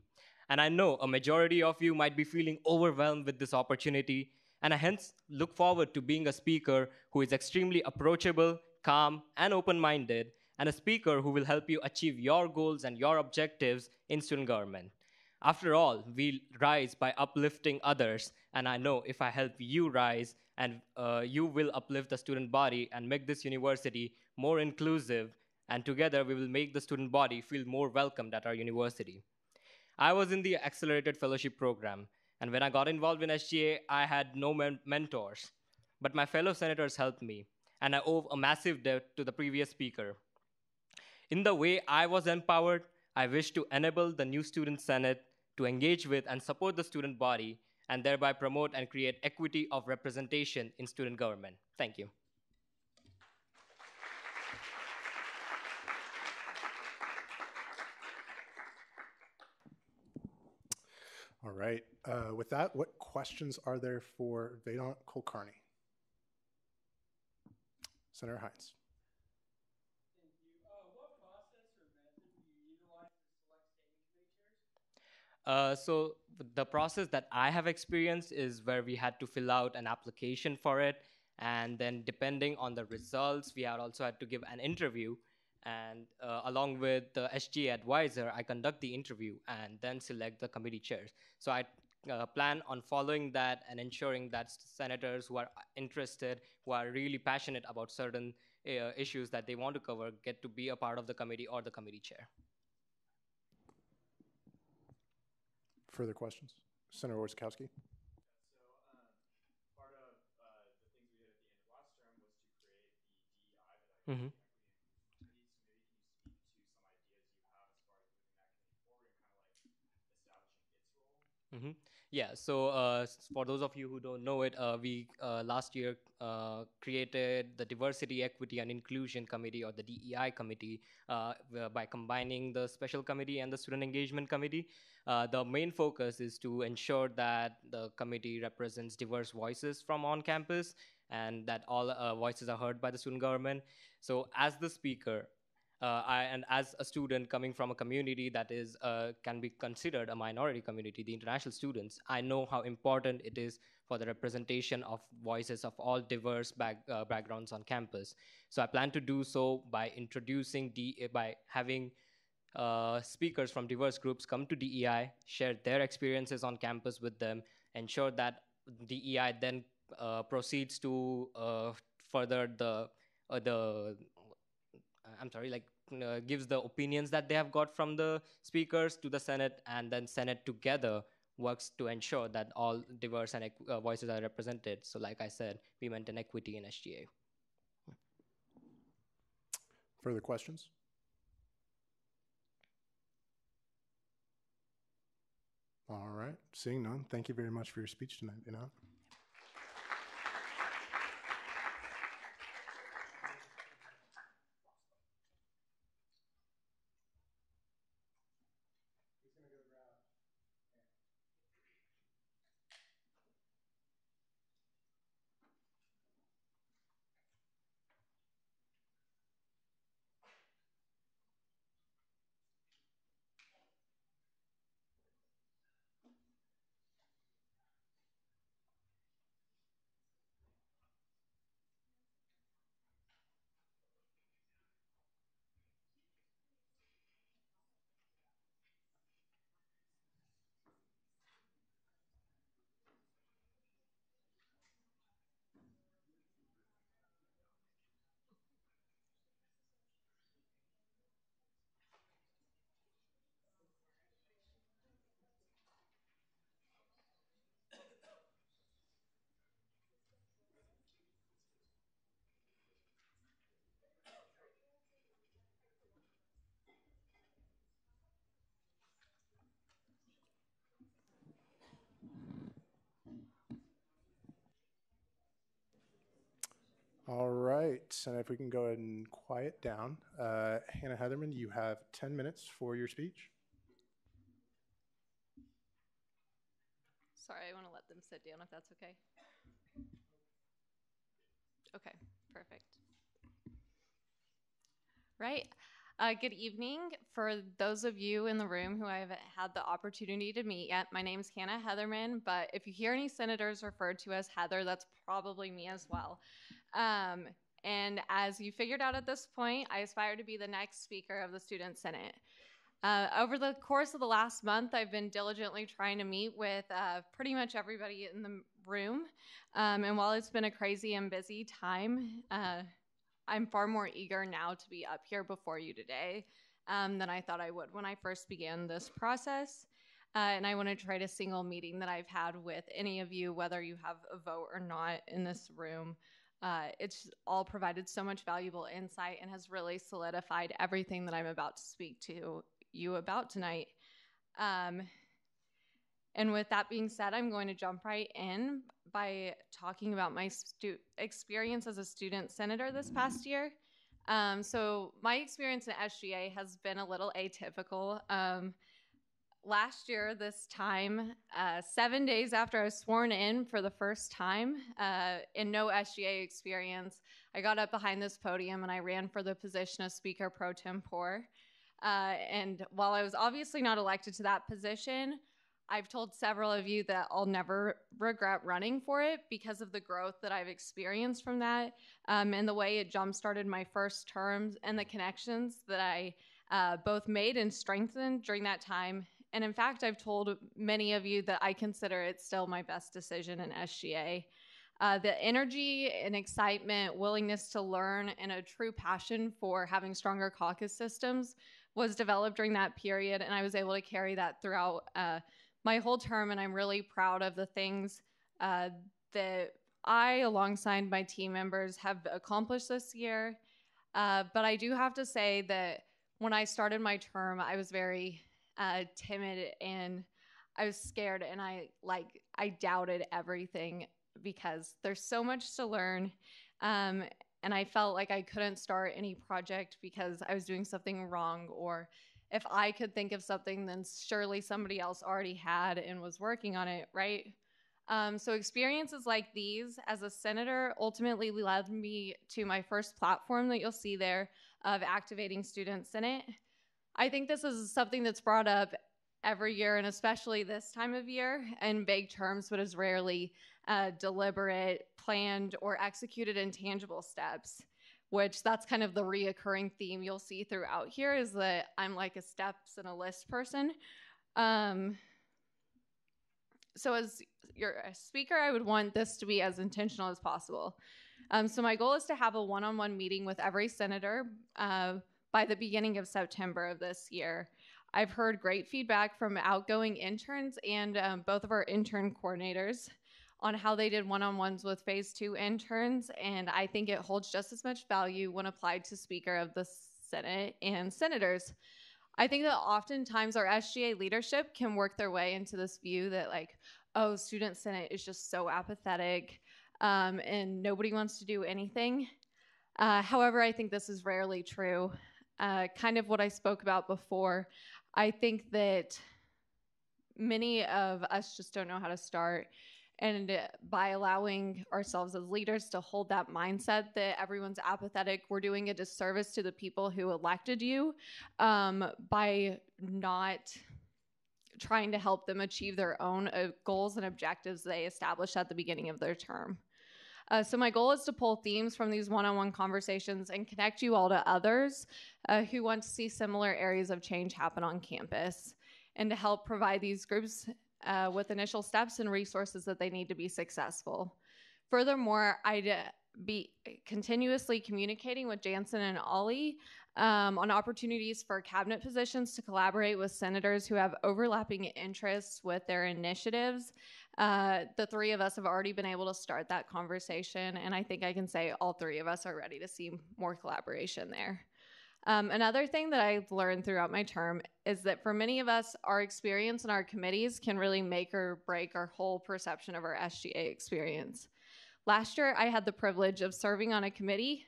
And I know a majority of you might be feeling overwhelmed with this opportunity, and I hence look forward to being a speaker who is extremely approachable, calm, and open-minded, and a speaker who will help you achieve your goals and your objectives in student government. After all, we rise by uplifting others, and I know if I help you rise, and you will uplift the student body and make this university more inclusive, and together we will make the student body feel more welcomed at our university. I was in the Accelerated Fellowship Program, and when I got involved in SGA, I had no mentors, but my fellow senators helped me, and I owe a massive debt to the previous speaker. In the way I was empowered, I wish to enable the new Student Senate to engage with and support the student body, and thereby promote and create equity of representation in student government. Thank you. All right. With that, what questions are there for Vedant Kulkarni? Senator Hines. So the process that I have experienced is where we had to fill out an application for it, and then depending on the results, we also had to give an interview, and along with the SGA advisor, I conduct the interview and then select the committee chairs. So I plan on following that and ensuring that senators who are interested, who are really passionate about certain issues that they want to cover, get to be a part of the committee or the committee chair. Further questions? Senator Orskowski. Mm-hmm. Mm-hmm. Yeah, so for those of you who don't know it, we last year created the Diversity, Equity, and Inclusion Committee, or the DEI Committee, by combining the Special Committee and the Student Engagement Committee. The main focus is to ensure that the committee represents diverse voices from on campus and that all voices are heard by the student government. So as the speaker, and as a student coming from a community that is can be considered a minority community, the international students, I know how important it is for the representation of voices of all diverse backgrounds on campus. So I plan to do so by by having speakers from diverse groups come to DEI, share their experiences on campus with them, ensure that DEI then proceeds to further gives the opinions that they have got from the speakers to the Senate, and then Senate together works to ensure that all diverse and voices are represented. So like I said, we maintain equity in SGA. Further questions? All right, seeing none, thank you very much for your speech tonight, Vinod. All right, and if we can go ahead and quiet down. Hannah Heatherman, you have 10 minutes for your speech. Sorry, I want to let them sit down if that's okay. Okay, perfect. Right. Good evening. For those of you in the room who I haven't had the opportunity to meet yet, my name is Hannah Heatherman, but if you hear any senators referred to as Heather, that's probably me as well. And as you figured out at this point, I aspire to be the next Speaker of the Student Senate. Over the course of the last month, I've been diligently trying to meet with pretty much everybody in the room. And while it's been a crazy and busy time, I'm far more eager now to be up here before you today than I thought I would when I first began this process. And I want to try to single meeting that I've had with any of you, whether you have a vote or not in this room. It's all provided so much valuable insight and has really solidified everything that I'm about to speak to you about tonight. And with that being said, I'm going to jump right in by talking about my experience as a student senator this past year. So my experience in SGA has been a little atypical. Last year, this time, 7 days after I was sworn in for the first time, in no SGA experience, I got up behind this podium and I ran for the position of Speaker Pro Tempore. And while I was obviously not elected to that position, I've told several of you that I'll never regret running for it because of the growth that I've experienced from that, and the way it jump-started my first terms and the connections that I both made and strengthened during that time. And in fact, I've told many of you that I consider it still my best decision in SGA. The energy and excitement, willingness to learn, and a true passion for having stronger caucus systems was developed during that period, and I was able to carry that throughout my whole term, and I'm really proud of the things that I, alongside my team members, have accomplished this year. But I do have to say that when I started my term, I was very timid and I was scared, and I doubted everything because there's so much to learn. And I felt like I couldn't start any project because I was doing something wrong, or if I could think of something, then surely somebody else already had and was working on it, right? So experiences like these as a senator ultimately led me to my first platform that you'll see there of activating Student Senate. I think this is something that's brought up every year, and especially this time of year, in vague terms, but is rarely deliberate, planned, or executed in tangible steps, which that's kind of the reoccurring theme you'll see throughout here, is that I'm like a steps and a list person. So as your speaker, I would want this to be as intentional as possible. So my goal is to have a one-on-one meeting with every senator by the beginning of September of this year. I've heard great feedback from outgoing interns and both of our intern coordinators on how they did one-on-ones with Phase 2 interns, and I think it holds just as much value when applied to Speaker of the Senate and senators. I think that oftentimes our SGA leadership can work their way into this view that, like, oh, Student Senate is just so apathetic and nobody wants to do anything. However, I think this is rarely true. Kind of what I spoke about before, I think that many of us just don't know how to start. And by allowing ourselves as leaders to hold that mindset that everyone's apathetic, we're doing a disservice to the people who elected you by not trying to help them achieve their own goals and objectives they established at the beginning of their term. So my goal is to pull themes from these one-on-one conversations and connect you all to others who want to see similar areas of change happen on campus, and to help provide these groups with initial steps and resources that they need to be successful. Furthermore, I'd be continuously communicating with Jansen and Ollie on opportunities for cabinet positions to collaborate with senators who have overlapping interests with their initiatives. The three of us have already been able to start that conversation, and I think I can say all three of us are ready to see more collaboration there. Another thing that I've learned throughout my term is that for many of us, our experience in our committees can really make or break our whole perception of our SGA experience. Last year, I had the privilege of serving on a committee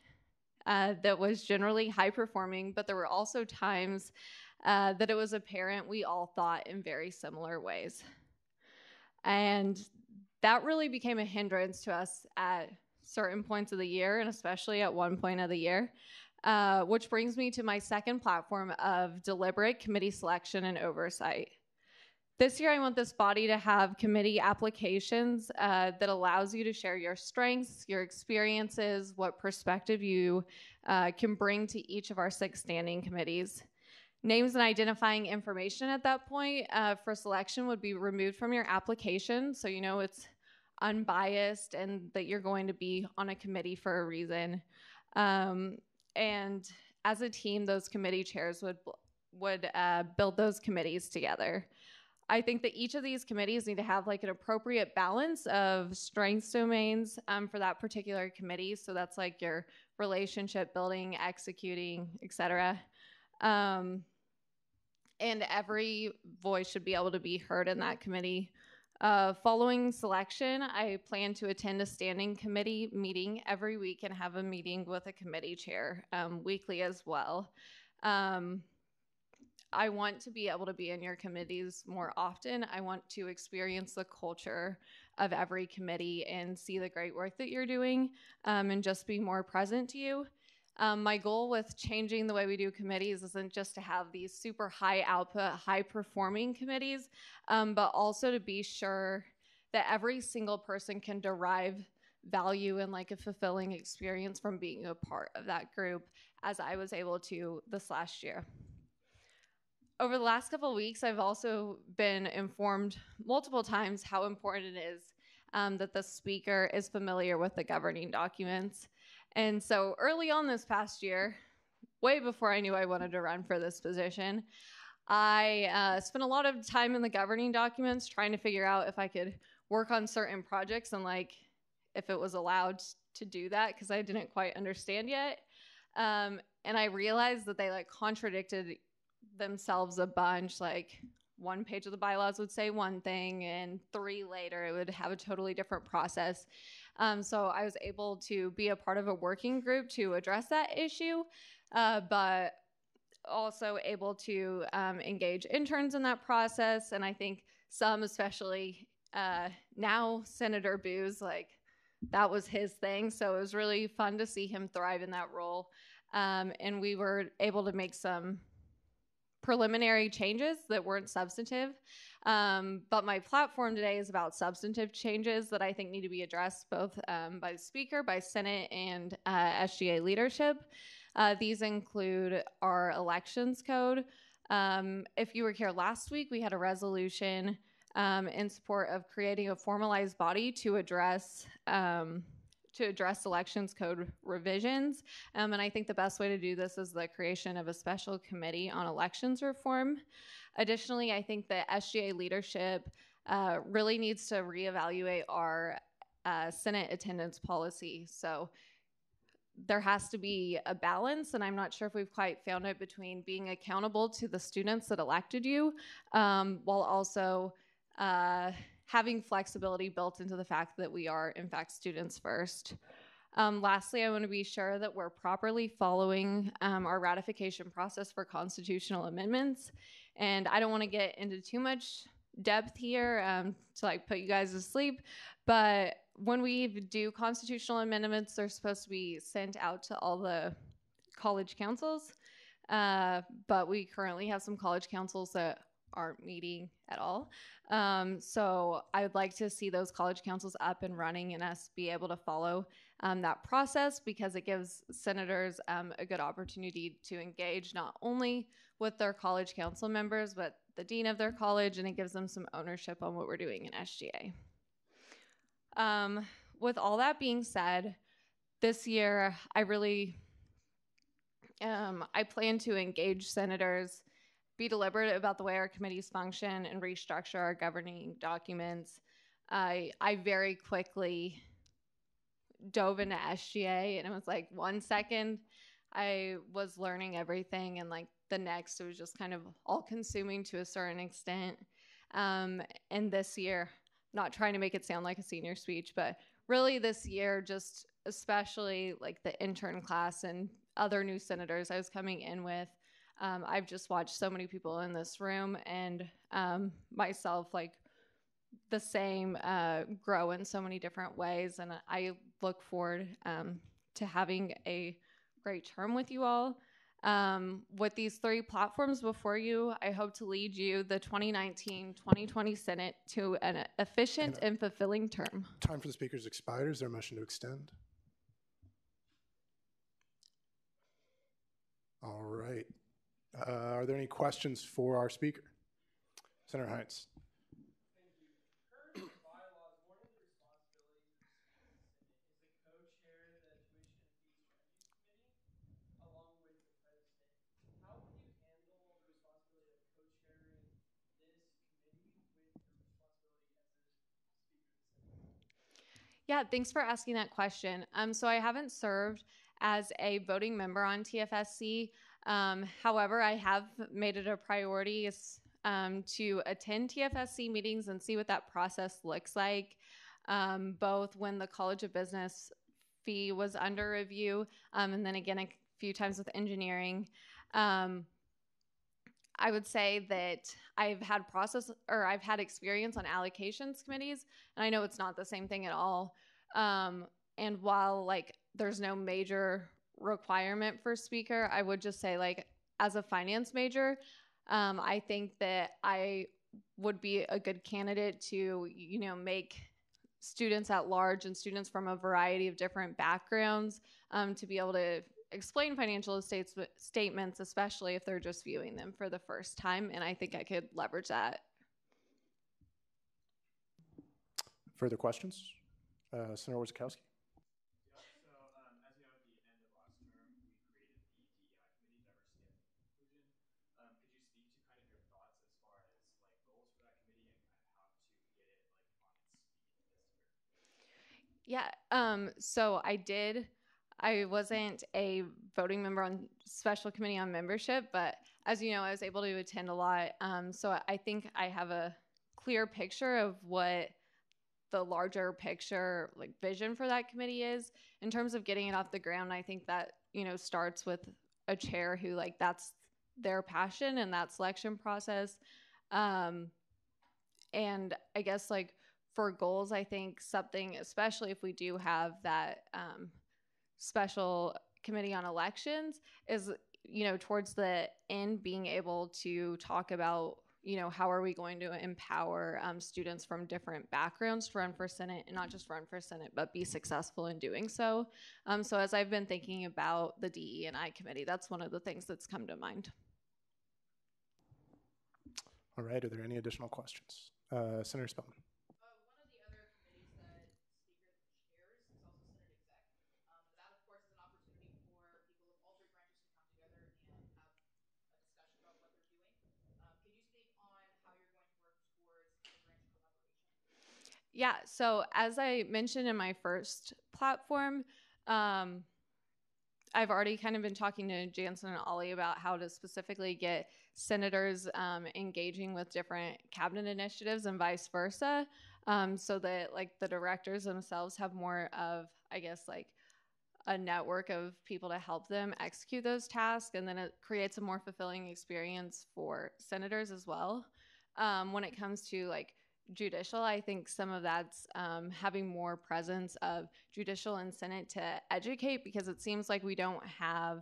that was generally high performing, but there were also times that it was apparent we all thought in very similar ways. And that really became a hindrance to us at certain points of the year, and especially at one point of the year. Which brings me to my second platform of deliberate committee selection and oversight. This year, I want this body to have committee applications that allows you to share your strengths, your experiences, what perspective you can bring to each of our 6 standing committees. Names and identifying information at that point for selection would be removed from your application, so you know it's unbiased and that you're going to be on a committee for a reason. And as a team, those committee chairs would build those committees together. I think that each of these committees need to have like an appropriate balance of strengths domains for that particular committee. So that's like your relationship building, executing, etc. And every voice should be able to be heard in that committee. Following selection, I plan to attend a standing committee meeting every week and have a meeting with a committee chair weekly as well. I want to be able to be in your committees more often. I want to experience the culture of every committee and see the great work that you're doing and just be more present to you. My goal with changing the way we do committees isn't just to have these super high output, high performing committees, but also to be sure that every single person can derive value and like a fulfilling experience from being a part of that group, as I was able to this last year. Over the last couple of weeks, I've also been informed multiple times how important it is that the speaker is familiar with the governing documents. And so early on this past year, way before I knew I wanted to run for this position, I spent a lot of time in the governing documents trying to figure out if I could work on certain projects and like if it was allowed to do that because I didn't quite understand yet. And I realized that they like contradicted themselves a bunch. Like one page of the bylaws would say one thing and 3 later it would have a totally different process. So I was able to be a part of a working group to address that issue, but also able to engage interns in that process. And I think some, especially now Senator Booz, like that was his thing. So it was really fun to see him thrive in that role. And we were able to make some preliminary changes that weren't substantive. But my platform today is about substantive changes that I think need to be addressed both by the Speaker, by Senate, and SGA leadership. These include our elections code. If you were here last week, we had a resolution in support of creating a formalized body to address elections code revisions. And I think the best way to do this is the creation of a special committee on elections reform. Additionally, I think that SGA leadership really needs to reevaluate our Senate attendance policy. So there has to be a balance, and I'm not sure if we've quite found it, between being accountable to the students that elected you while also having flexibility built into the fact that we are, in fact, students first. Lastly, I want to be sure that we're properly following our ratification process for constitutional amendments. And I don't want to get into too much depth here to like put you guys to sleep, but when we do constitutional amendments, they're supposed to be sent out to all the college councils, but we currently have some college councils that aren't meeting at all. So I would like to see those college councils up and running and us be able to follow that process, because it gives senators a good opportunity to engage not only with their college council members, but the dean of their college, and it gives them some ownership on what we're doing in SGA. With all that being said, this year I really, I plan to engage senators, be deliberate about the way our committees function, and restructure our governing documents. I very quickly dove into SGA, and it was like 1 second I was learning everything, and like the next it was just kind of all consuming to a certain extent. And this year, not trying to make it sound like a senior speech, but really this year, just especially like the intern class and other new senators I was coming in with, I've just watched so many people in this room and myself like the same grow in so many different ways. And I look forward to having a great term with you all. With these 3 platforms before you, I hope to lead you, the 2019-2020 Senate, to an efficient and fulfilling term. Time for the speakers expired. Is there a motion to extend? All right. Are there any questions for our speaker? Senator Hines. Yeah, thanks for asking that question. So I haven't served as a voting member on TFSC. However, I have made it a priority to attend TFSC meetings and see what that process looks like, both when the College of Business fee was under review, and then again a few times with engineering. I would say that I've had experience on allocations committees, and I know it's not the same thing at all. And while like there's no major requirement for speaker, I would just say like as a finance major, I think that I would be a good candidate to, you know, make students at large and students from a variety of different backgrounds to be able to explain financial statements, especially if they're just viewing them for the first time. And I think I could leverage that. Further questions? Senator Wojciechowski. Yeah. So I wasn't a voting member on special committee on membership, but as you know, I was able to attend a lot. So I think I have a clear picture of what the larger picture, like vision for that committee is in terms of getting it off the ground. I think that, starts with a chair who that's their passion and that selection process. And I guess for goals, I think something, especially if we do have that special committee on elections, is towards the end being able to talk about how are we going to empower students from different backgrounds to run for Senate, and not just run for Senate, but be successful in doing so. So as I've been thinking about the DE&I committee, that's one of the things that's come to mind. All right, are there any additional questions? Senator Spellman. Yeah, so as I mentioned in my first platform, I've already kind of been talking to Jansen and Ollie about how to specifically get senators engaging with different cabinet initiatives and vice versa, so that the directors themselves have more of, I guess, a network of people to help them execute those tasks, and then it creates a more fulfilling experience for senators as well. When it comes to judicial, I think some of that's having more presence of judicial and Senate to educate, because it seems like we don't have,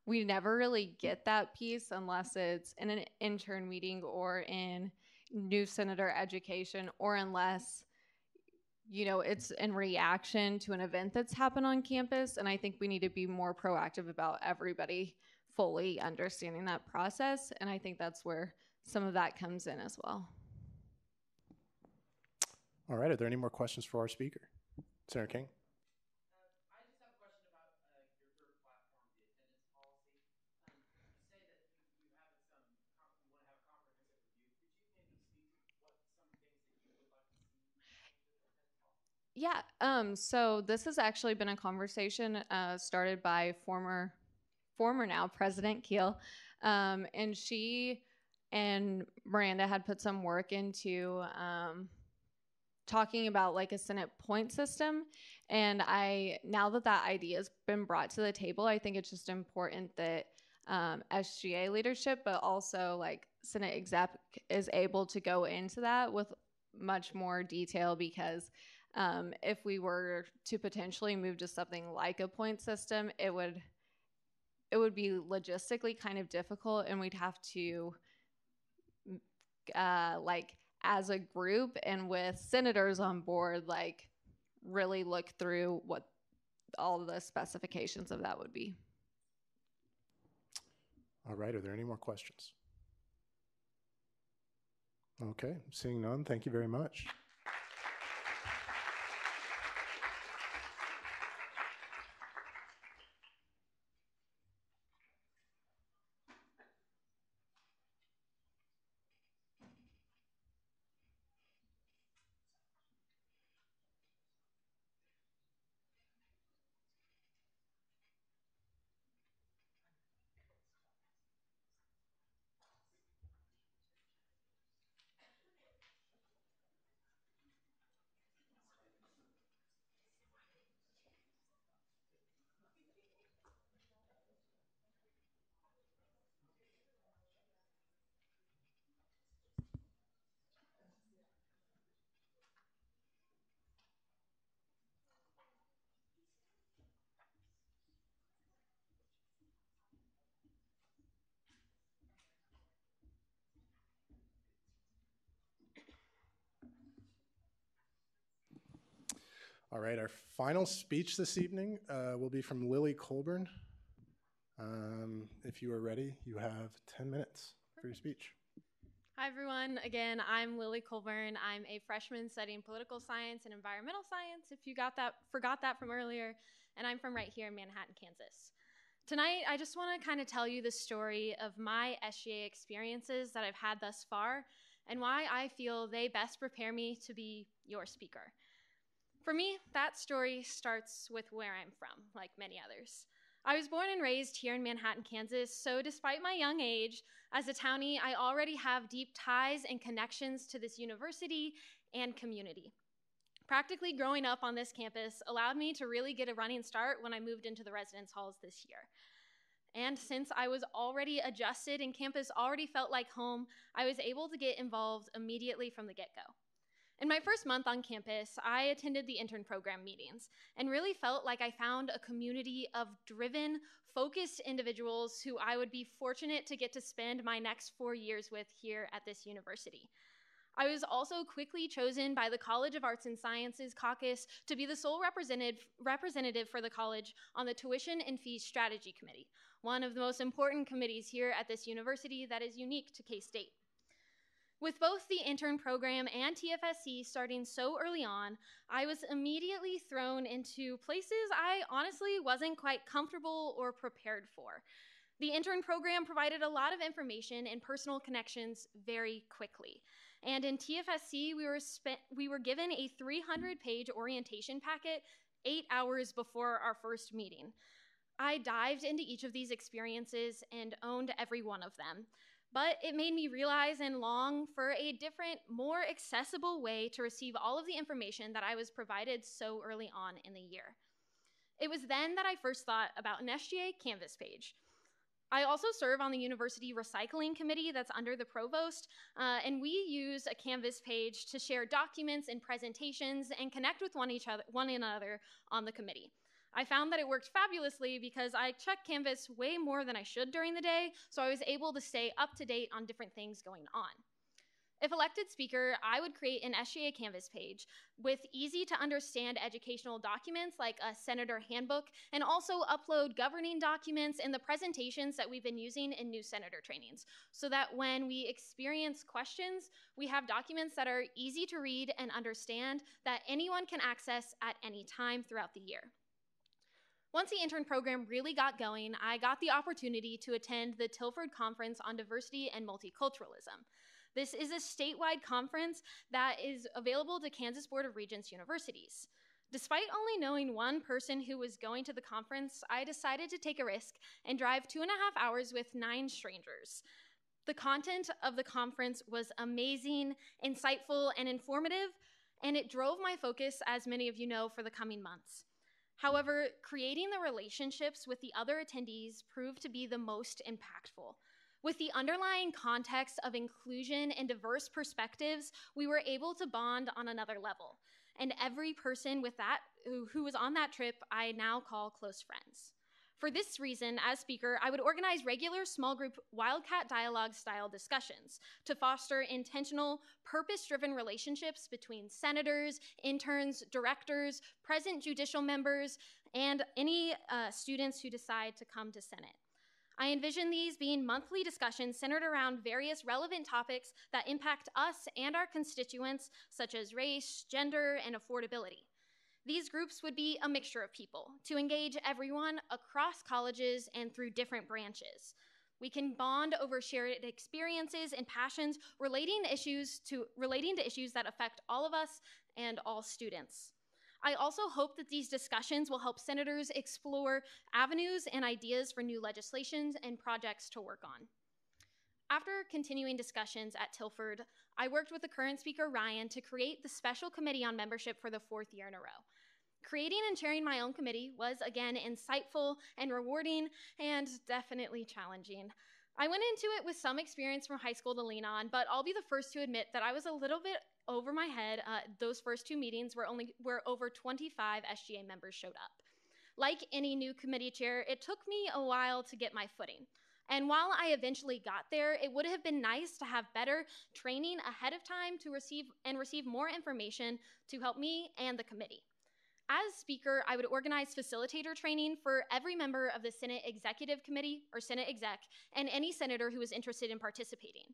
we never really get that piece unless it's in an intern meeting or in new senator education, or unless it's in reaction to an event that's happened on campus. And I think we need to be more proactive about everybody fully understanding that process. And I think that's where some of that comes in as well. All right, are there any more questions for our speaker? Senator King? I just have a question about your third platform, the attendance policy. You say that you have you want to have a comprehensive review. Could you maybe speak to what some things that you would like to see change with the attendance policy? Yeah, so this has actually been a conversation started by former now President Keel, and she and Miranda had put some work into talking about a Senate point system. And now that idea has been brought to the table, I think it's just important that SGA leadership, but also Senate exec, is able to go into that with much more detail, because if we were to potentially move to something like a point system, it would be logistically kind of difficult, and we'd have to as a group and with senators on board, really look through what all the specifications of that would be. All right, are there any more questions? Okay, seeing none, thank you very much. All right, our final speech this evening will be from Lily Colburn. If you are ready, you have 10 minutes for your speech. Hi, everyone. Again, I'm Lily Colburn. I'm a freshman studying political science and environmental science, if you forgot that from earlier, and I'm from right here in Manhattan, Kansas. Tonight, I just want to kind of tell you the story of my SGA experiences that I've had thus far, and why I feel they best prepare me to be your speaker. For me, that story starts with where I'm from, like many others. I was born and raised here in Manhattan, Kansas, so despite my young age, as a townie, I already have deep ties and connections to this university and community. Practically growing up on this campus allowed me to really get a running start when I moved into the residence halls this year. And since I was already adjusted and campus already felt like home, I was able to get involved immediately from the get-go. In my first month on campus, I attended the intern program meetings and really felt like I found a community of driven, focused individuals who I would be fortunate to get to spend my next 4 years with here at this university. I was also quickly chosen by the College of Arts and Sciences caucus to be the sole representative for the college on the Tuition and Fees Strategy Committee, one of the most important committees here at this university that is unique to K-State. With both the intern program and TFSC starting so early on, I was immediately thrown into places I honestly wasn't quite comfortable or prepared for. The intern program provided a lot of information and personal connections very quickly. And in TFSC, we were given a 300-page orientation packet 8 hours before our first meeting. I dived into each of these experiences and owned every one of them. But it made me realize and long for a different, more accessible way to receive all of the information that I was provided so early on in the year. It was then that I first thought about an SGA Canvas page. I also serve on the university recycling committee that's under the provost, and we use a Canvas page to share documents and presentations and connect with one another on the committee. I found that it worked fabulously because I checked Canvas way more than I should during the day, so I was able to stay up to date on different things going on. If elected speaker, I would create an SGA Canvas page with easy to understand educational documents like a senator handbook, and also upload governing documents and the presentations that we've been using in new senator trainings, so that when we experience questions, we have documents that are easy to read and understand that anyone can access at any time throughout the year. Once the intern program really got going, I got the opportunity to attend the Tilford Conference on Diversity and Multiculturalism. This is a statewide conference that is available to Kansas Board of Regents universities. Despite only knowing one person who was going to the conference, I decided to take a risk and drive 2.5 hours with 9 strangers. The content of the conference was amazing, insightful, and informative, and it drove my focus, as many of you know, for the coming months. However, creating the relationships with the other attendees proved to be the most impactful. With the underlying context of inclusion and diverse perspectives, we were able to bond on another level. And every person with that who was on that trip, I now call close friends. For this reason, as speaker, I would organize regular small group Wildcat Dialogue style discussions to foster intentional, purpose-driven relationships between senators, interns, directors, present judicial members, and any students who decide to come to Senate. I envision these being monthly discussions centered around various relevant topics that impact us and our constituents, such as race, gender, and affordability. These groups would be a mixture of people to engage everyone across colleges and through different branches. We can bond over shared experiences and passions relating to issues that affect all of us and all students. I also hope that these discussions will help senators explore avenues and ideas for new legislations and projects to work on. After continuing discussions at Tilford, I worked with the current speaker, Ryan, to create the special committee on membership for the 4th year in a row. Creating and chairing my own committee was, again, insightful and rewarding and definitely challenging. I went into it with some experience from high school to lean on, but I'll be the first to admit that I was a little bit over my head those first 2 meetings where over 25 SGA members showed up. Like any new committee chair, it took me a while to get my footing. And while I eventually got there, it would have been nice to have better training ahead of time to receive more information to help me and the committee. As speaker, I would organize facilitator training for every member of the Senate Executive Committee, or Senate Exec, and any senator who was interested in participating.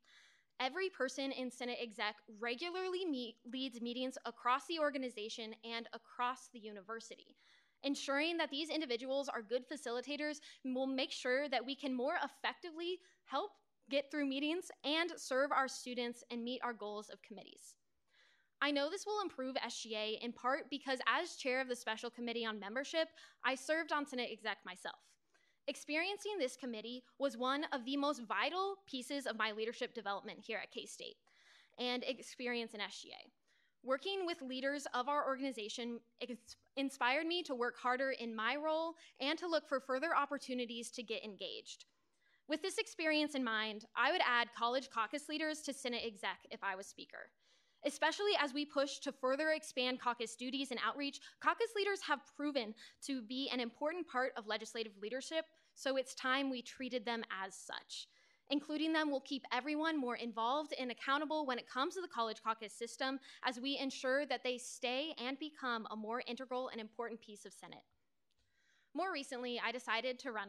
Every person in Senate Exec regularly leads meetings across the organization and across the university. Ensuring that these individuals are good facilitators will make sure that we can more effectively help get through meetings and serve our students and meet our goals of committees. I know this will improve SGA in part because as chair of the Special Committee on Membership, I served on Senate Exec myself. Experiencing this committee was one of the most vital pieces of my leadership development here at K-State and experience in SGA. Working with leaders of our organization inspired me to work harder in my role and to look for further opportunities to get engaged. With this experience in mind, I would add college caucus leaders to Senate Exec if I was Speaker. Especially as we push to further expand caucus duties and outreach, caucus leaders have proven to be an important part of legislative leadership, so it's time we treated them as such. Including them will keep everyone more involved and accountable when it comes to the college caucus system as we ensure that they stay and become a more integral and important piece of Senate. More recently, I decided to run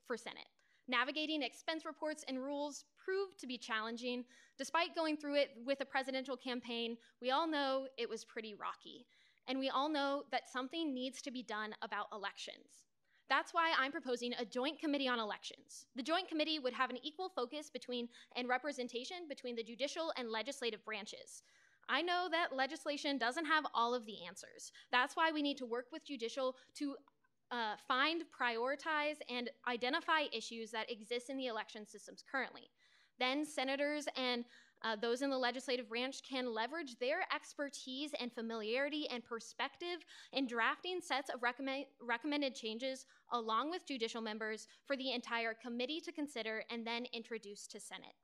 for Senate. Navigating expense reports and rules proved to be challenging. Despite going through it with a presidential campaign, we all know it was pretty rocky. And we all know that something needs to be done about elections. That's why I'm proposing a joint committee on elections. The joint committee would have an equal focus and representation between the judicial and legislative branches. I know that legislation doesn't have all of the answers. That's why we need to work with judicial to find, prioritize, and identify issues that exist in the election systems currently. Then senators and those in the legislative branch can leverage their expertise and familiarity and perspective in drafting sets of recommended changes along with judicial members for the entire committee to consider and then introduce to Senate.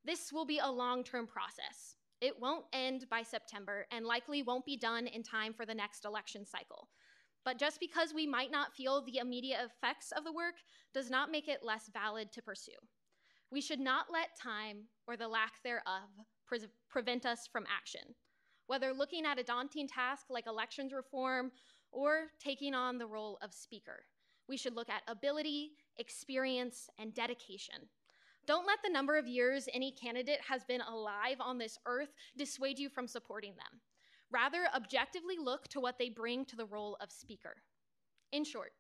This will be a long-term process. It won't end by September and likely won't be done in time for the next election cycle. But just because we might not feel the immediate effects of the work does not make it less valid to pursue. We should not let time or the lack thereof prevent us from action. Whether looking at a daunting task like elections reform or taking on the role of Speaker, we should look at ability, experience, and dedication. Don't let the number of years any candidate has been alive on this earth dissuade you from supporting them. Rather, objectively look to what they bring to the role of Speaker. In short,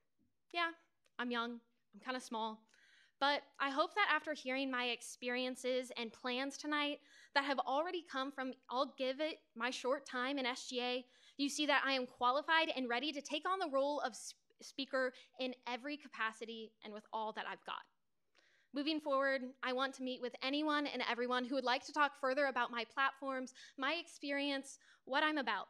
yeah, I'm young, I'm kind of small, but I hope that after hearing my experiences and plans tonight that have already come from, I'll give it my short time in SGA, you see that I am qualified and ready to take on the role of Speaker in every capacity and with all that I've got. Moving forward, I want to meet with anyone and everyone who would like to talk further about my platforms, my experience, what I'm about.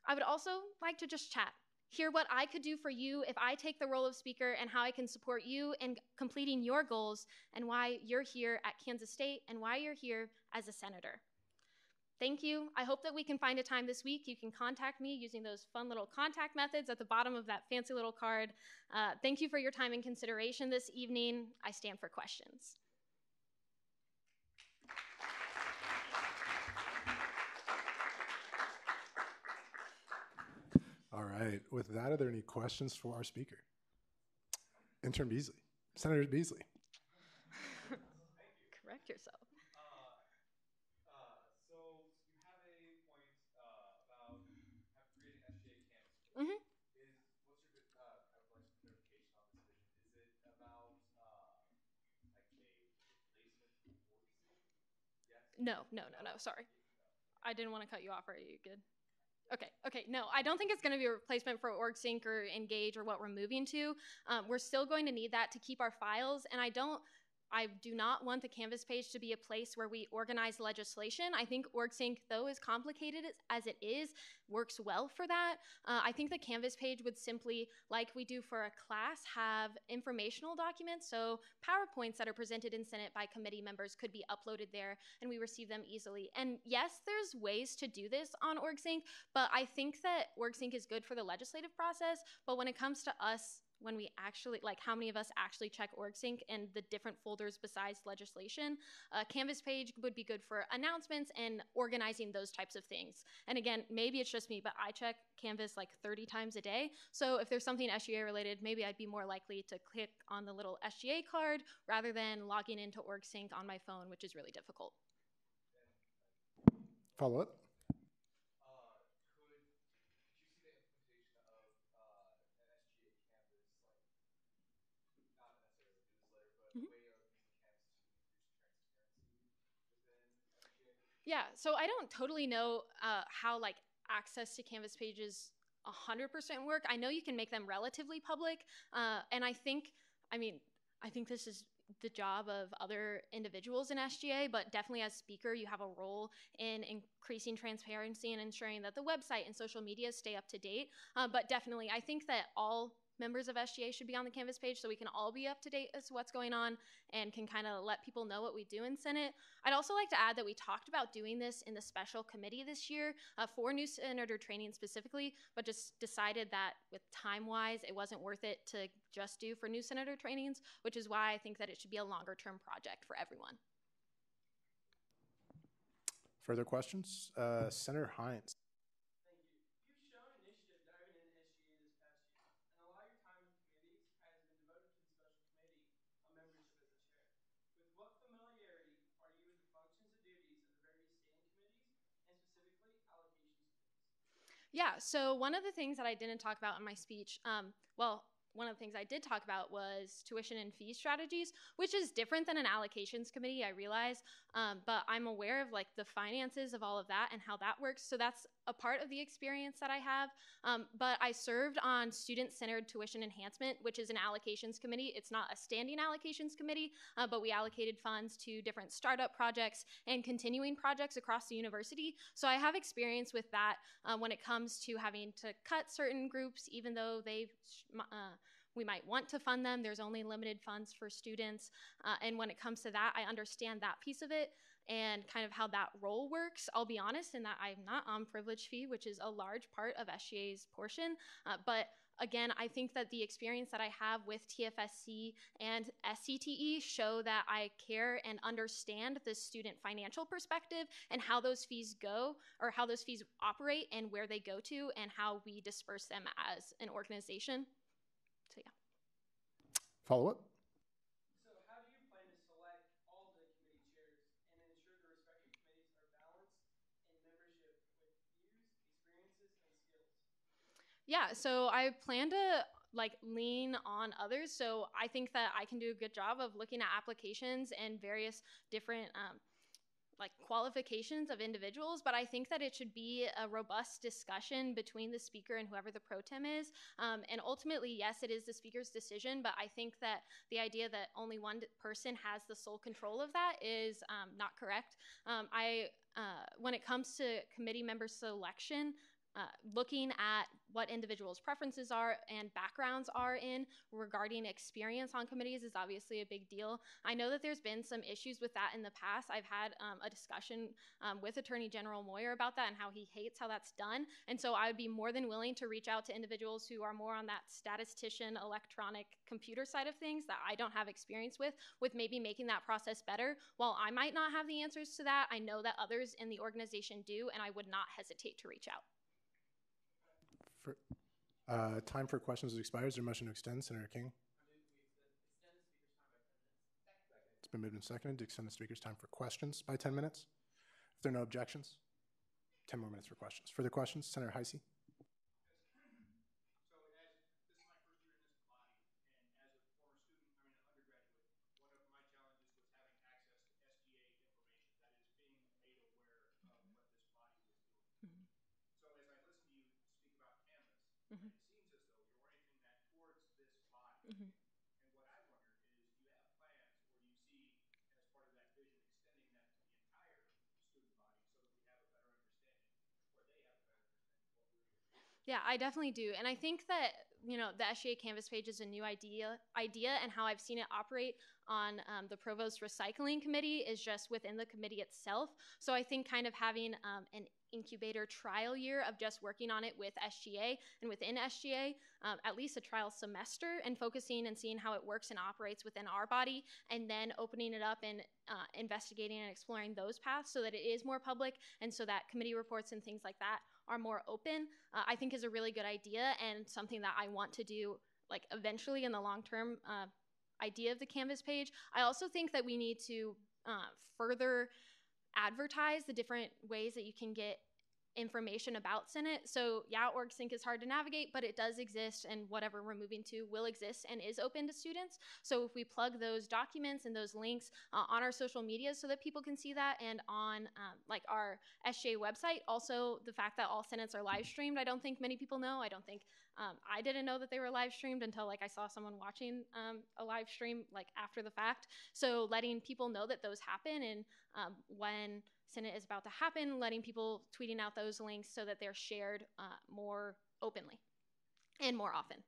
I would also like to just chat, hear what I could do for you if I take the role of Speaker and how I can support you in completing your goals and why you're here at Kansas State and why you're here as a senator. Thank you. I hope that we can find a time this week. You can contact me using those fun little contact methods at the bottom of that fancy little card. Thank you for your time and consideration this evening. I stand for questions. All right. With that, are there any questions for our speaker? Intern Beasley. Senator Beasley. Correct yourself. Mm-hmm. What's your kind of like clarification on this vision? Is it about like a replacement for OrgSync? Yes. No. Sorry, I didn't want to cut you off. Are you good? Okay. No, I don't think it's going to be a replacement for OrgSync or Engage or what we're moving to. We're still going to need that to keep our files, and I do not want the Canvas page to be a place where we organize legislation. I think OrgSync, though as complicated as it is, works well for that. I think the Canvas page would simply, like we do for a class, have informational documents. So PowerPoints that are presented in Senate by committee members could be uploaded there and we receive them easily. And yes, there's ways to do this on OrgSync, but I think that OrgSync is good for the legislative process. But when it comes to us, when we actually, like how many of us actually check OrgSync and the different folders besides legislation, Canvas page would be good for announcements and organizing those types of things. And again, maybe it's just me, but I check Canvas like 30 times a day. So if there's something SGA related, maybe I'd be more likely to click on the little SGA card rather than logging into OrgSync on my phone, which is really difficult. Follow up? Yeah, so I don't totally know how like access to Canvas pages 100% work. I know you can make them relatively public, and I think this is the job of other individuals in SGA, but definitely as speaker, you have a role in increasing transparency and ensuring that the website and social media stay up to date. But definitely, I think that all members of SGA should be on the Canvas page so we can all be up to date as to what's going on and can kind of let people know what we do in Senate. I'd also like to add that we talked about doing this in the special committee this year for new senator training specifically, but just decided that with time-wise, it wasn't worth it to just do for new senator trainings, which is why I think that it should be a longer-term project for everyone. Further questions? Senator Hines. Yeah, so one of the things that I didn't talk about in my speech, one of the things I did talk about was tuition and fee strategies, which is different than an allocations committee, I realize, but I'm aware of like the finances of all of that and how that works. So that's a part of the experience that I have. But I served on student-centered tuition enhancement, which is an allocations committee. It's not a standing allocations committee, but we allocated funds to different startup projects and continuing projects across the university. So I have experience with that when it comes to having to cut certain groups, even though we might want to fund them. There's only limited funds for students. And when it comes to that, I understand that piece of it and kind of how that role works. I'll be honest in that I'm not on privilege fee, which is a large part of SGA's portion. But again, I think that the experience that I have with TFSC and SCTE show that I care and understand the student financial perspective and how those fees go, or how those fees operate and where they go to and how we disperse them as an organization. So yeah. Follow up? So how do you plan to select all the committee chairs and ensure the respective committees are balanced in membership with views, experiences, and skills? Yeah, so I plan to like lean on others. So I think that I can do a good job of looking at applications and various different like qualifications of individuals, but I think that it should be a robust discussion between the speaker and whoever the pro tem is. And ultimately, yes, it is the speaker's decision, but I think that the idea that only one person has the sole control of that is not correct. When it comes to committee member selection, looking at what individuals' preferences are and backgrounds are in regarding experience on committees is obviously a big deal. I know that there's been some issues with that in the past. I've had a discussion with Attorney General Moyer about that and how he hates how that's done. And so I would be more than willing to reach out to individuals who are more on that statistician, electronic computer side of things that I don't have experience with maybe making that process better. While I might not have the answers to that, I know that others in the organization do, and I would not hesitate to reach out. Time for questions has expired. Is there a motion to extend? Senator King. It's been moved and seconded to extend the speaker's time for questions by 10 minutes. If there are no objections, 10 more minutes for questions. Further questions? Senator Heisey. Mm-hmm. It seems as though you're orienting that towards this body. Mm-hmm. And what I wonder is, do you have plans, or do you see, as part of that vision, extending that to the entire student body so that we have a better understanding, or they have a better understanding of what we're doing? Yeah, I definitely do. And I think that, the SGA Canvas page is a new idea, and how I've seen it operate on the Provost Recycling Committee is just within the committee itself. So I think kind of having an incubator trial year of just working on it with SGA and within SGA, at least a trial semester, and focusing and seeing how it works and operates within our body, and then opening it up and investigating and exploring those paths so that it is more public and so that committee reports and things like that are more open, I think is a really good idea and something that I want to do like eventually in the long term idea of the Canvas page. I also think that we need to further advertise the different ways that you can get information about Senate. So yeah, OrgSync is hard to navigate, but it does exist, and whatever we're moving to will exist and is open to students. So if we plug those documents and those links on our social media so that people can see that, and on like our SGA website, also the fact that all Senates are live streamed, I don't think many people know. I don't think I didn't know that they were live streamed until like I saw someone watching a live stream like after the fact. So letting people know that those happen, and when Senate is about to happen, letting people tweeting out those links so that they're shared more openly and more often.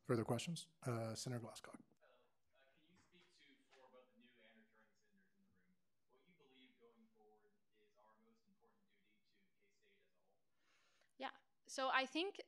Further questions? Senator Glasscock. Can you speak to, for both the new and returning senators in the room, what you believe going forward is our most important duty to K-State as a whole? Yeah, so I think,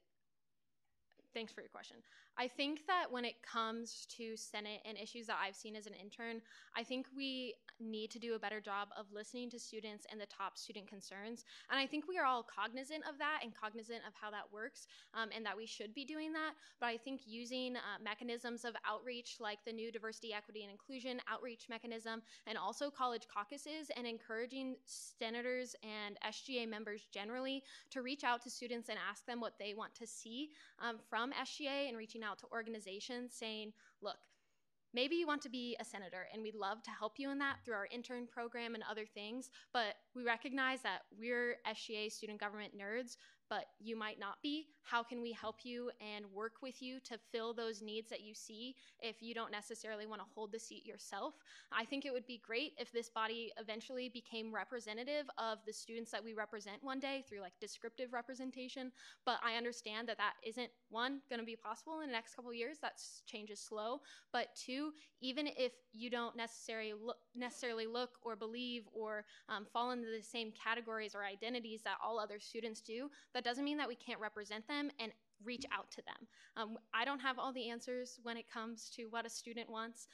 thanks for your question. I think that when it comes to Senate and issues that I've seen as an intern, I think we need to do a better job of listening to students and the top student concerns. And I think we are all cognizant of that and cognizant of how that works, and that we should be doing that. But I think using mechanisms of outreach like the new diversity, equity, and inclusion outreach mechanism, and also college caucuses, and encouraging senators and SGA members generally to reach out to students and ask them what they want to see from SGA, and reaching out to organizations saying, look, maybe you want to be a senator, and we'd love to help you in that through our intern program and other things, but we recognize that we're SGA student government nerds, but you might not be. How can we help you and work with you to fill those needs that you see if you don't necessarily want to hold the seat yourself? I think it would be great if this body eventually became representative of the students that we represent one day through like descriptive representation, but I understand that that isn't, one, going to be possible in the next couple of years. That change is slow, but two, even if you don't necessarily look or believe or fall into the same categories or identities that all other students do, that doesn't mean that we can't represent them and reach out to them. I don't have all the answers when it comes to what a student wants.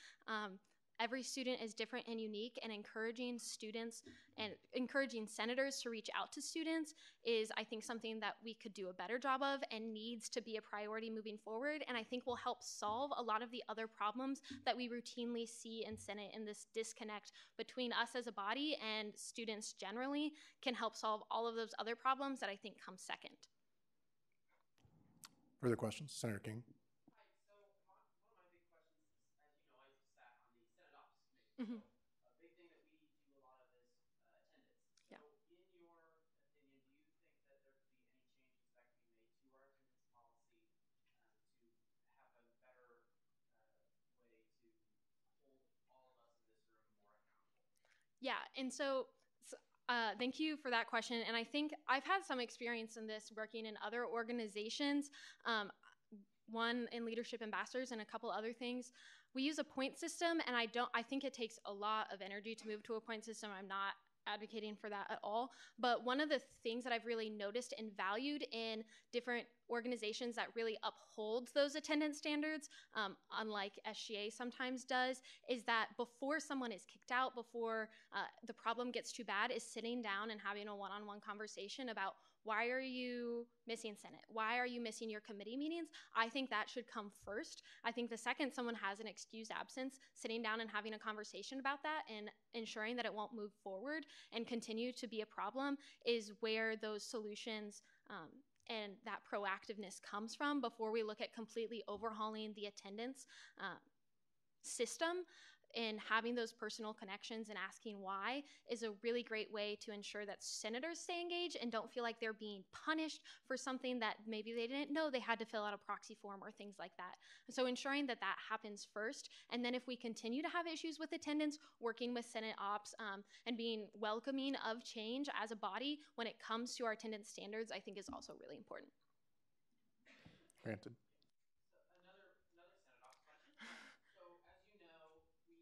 Every student is different and unique, and encouraging students and encouraging senators to reach out to students is, I think, something that we could do a better job of and needs to be a priority moving forward, and I think will help solve a lot of the other problems that we routinely see in Senate, and this disconnect between us as a body and students generally can help solve all of those other problems that I think come second. Further questions? Senator King. Mm-hmm. A big thing that we do a lot of is attendance. Yeah. So in your opinion, do you think that there could be any changes that can be made to our attendance policy to have a better way to hold all of us in this room more accountable? Yeah, and so thank you for that question. And I think I've had some experience in this working in other organizations, one in leadership ambassadors and a couple other things. We use a point system, and I think it takes a lot of energy to move to a point system. I'm not advocating for that at all. But one of the things that I've really noticed and valued in different organizations that really upholds those attendance standards, unlike SGA sometimes does, is that before someone is kicked out, before the problem gets too bad, is sitting down and having a one-on-one conversation about why are you missing Senate? Why are you missing your committee meetings? I think that should come first. I think the second someone has an excused absence, sitting down and having a conversation about that and ensuring that it won't move forward and continue to be a problem is where those solutions and that proactiveness comes from before we look at completely overhauling the attendance system. And having those personal connections and asking why is a really great way to ensure that senators stay engaged and don't feel like they're being punished for something that maybe they didn't know they had to fill out a proxy form or things like that. So ensuring that that happens first, and then if we continue to have issues with attendance, working with Senate Ops and being welcoming of change as a body when it comes to our attendance standards, I think is also really important. Granted. Yeah. I know that we, in this last session, we had a working group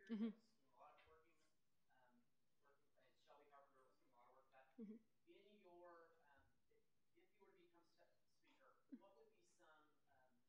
Mm-hmm. that was doing a lot of working, and Shelby Carpenter was doing a lot of work with that. Mm-hmm. In your, if you were to become speaker, what would be some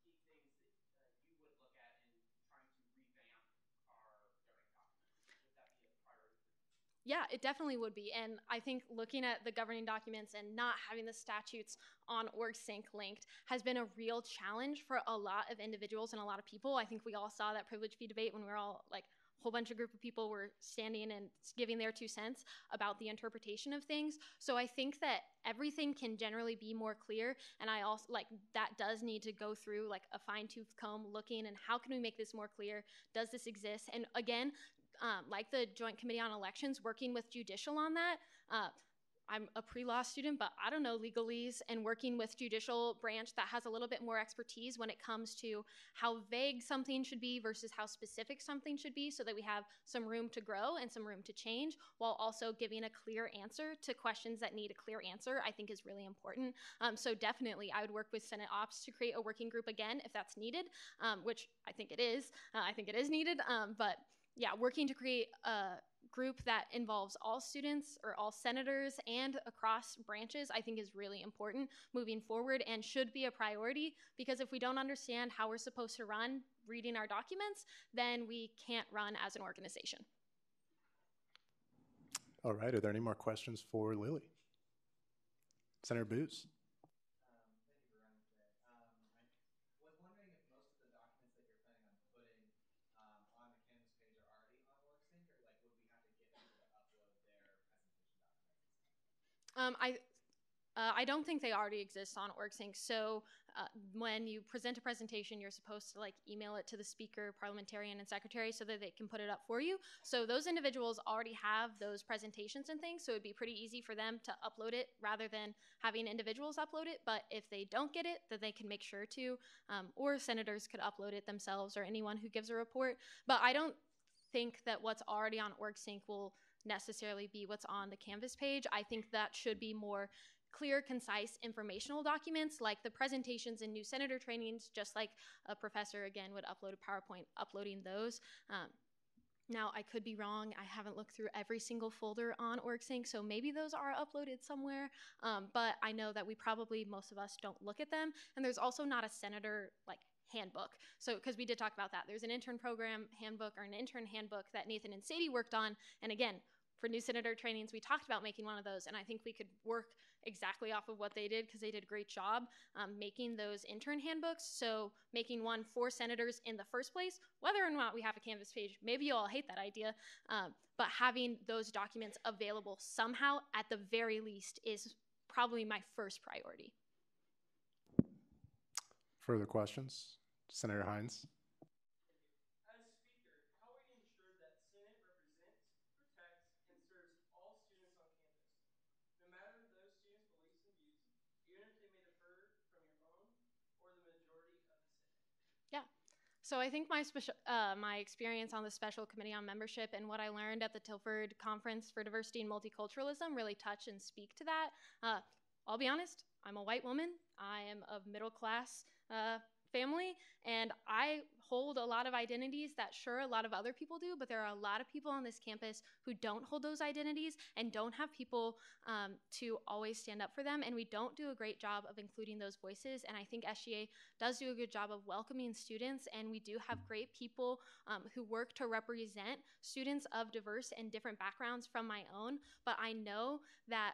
key things that you would look at in trying to revamp our governing documents? Would that be a priority for you? Yeah, it definitely would be. And I think looking at the governing documents and not having the statutes on OrgSync linked has been a real challenge for a lot of individuals and a lot of people. I think we all saw that privilege fee debate when we were all like, a whole bunch of group of people were standing and giving their 2 cents about the interpretation of things. So I think that everything can generally be more clear. And I also like that does need to go through like a fine-tooth comb looking and how can we make this more clear? Does this exist? And again, like the Joint Committee on Elections, working with judicial on that. I'm a pre-law student, but I don't know legalese, and working with judicial branch that has a little bit more expertise when it comes to how vague something should be versus how specific something should be, so that we have some room to grow and some room to change, while also giving a clear answer to questions that need a clear answer, I think is really important. So definitely I would work with Senate Ops to create a working group again if that's needed, which I think it is. I think it is needed, but yeah, working to create a group that involves all students or all senators and across branches, I think is really important moving forward and should be a priority, because if we don't understand how we're supposed to run reading our documents, then we can't run as an organization. All right, are there any more questions for Lily? Senator Booz. I don't think they already exist on OrgSync. So when you present a presentation, you're supposed to like email it to the speaker, parliamentarian, and secretary so that they can put it up for you. So those individuals already have those presentations and things, so it'd be pretty easy for them to upload it rather than having individuals upload it. But if they don't get it, then they can make sure to, or senators could upload it themselves, or anyone who gives a report. But I don't think that what's already on OrgSync will necessarily be what's on the Canvas page. I think that should be more clear, concise, informational documents like the presentations and new senator trainings, just like a professor, again, would upload a PowerPoint, uploading those. Now, I could be wrong. I haven't looked through every single folder on OrgSync, so maybe those are uploaded somewhere, but I know that we probably, most of us, don't look at them. And there's also not a senator, like, handbook. So, because we did talk about that. There's an intern program handbook or an intern handbook that Nathan and Sadie worked on. And again, for new senator trainings, we talked about making one of those. And I think we could work exactly off of what they did, because they did a great job making those intern handbooks. So making one for senators in the first place, whether or not we have a Canvas page, maybe you all hate that idea, but having those documents available somehow at the very least is probably my first priority. Further questions? Senator Hines. As Speaker, how will you ensure that Senate represents, protects, and serves all students on campus, no matter those students' beliefs and views, even if they may differ from your own or the majority of the Senate? Yeah. So I think my experience on the Special Committee on Membership and what I learned at the Tilford Conference for Diversity and Multiculturalism really touch and speak to that. I'll be honest, I'm a white woman. I am of middle class family, and I hold a lot of identities that sure a lot of other people do, but there are a lot of people on this campus who don't hold those identities and don't have people to always stand up for them, and we don't do a great job of including those voices. And I think SGA does do a good job of welcoming students, and we do have great people who work to represent students of diverse and different backgrounds from my own. But I know that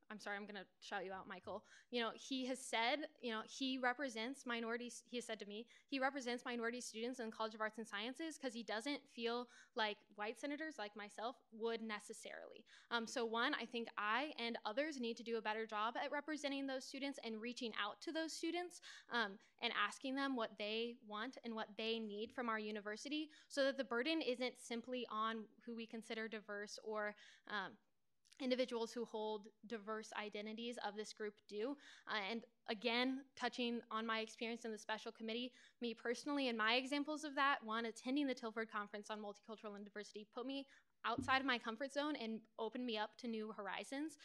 I'm sorry, I'm going to shout you out, Michael. You know, he has said, you know, he represents minorities. He has said to me, he represents minority students in the College of Arts and Sciences because he doesn't feel like white senators like myself would necessarily. So one, I think I and others need to do a better job at representing those students and reaching out to those students and asking them what they want and what they need from our university, so that the burden isn't simply on who we consider diverse or individuals who hold diverse identities of this group do. And again, touching on my experience in the special committee, me personally and my examples of that, one, attending the Tilford Conference on Multicultural and Diversity put me outside of my comfort zone and opened me up to new horizons.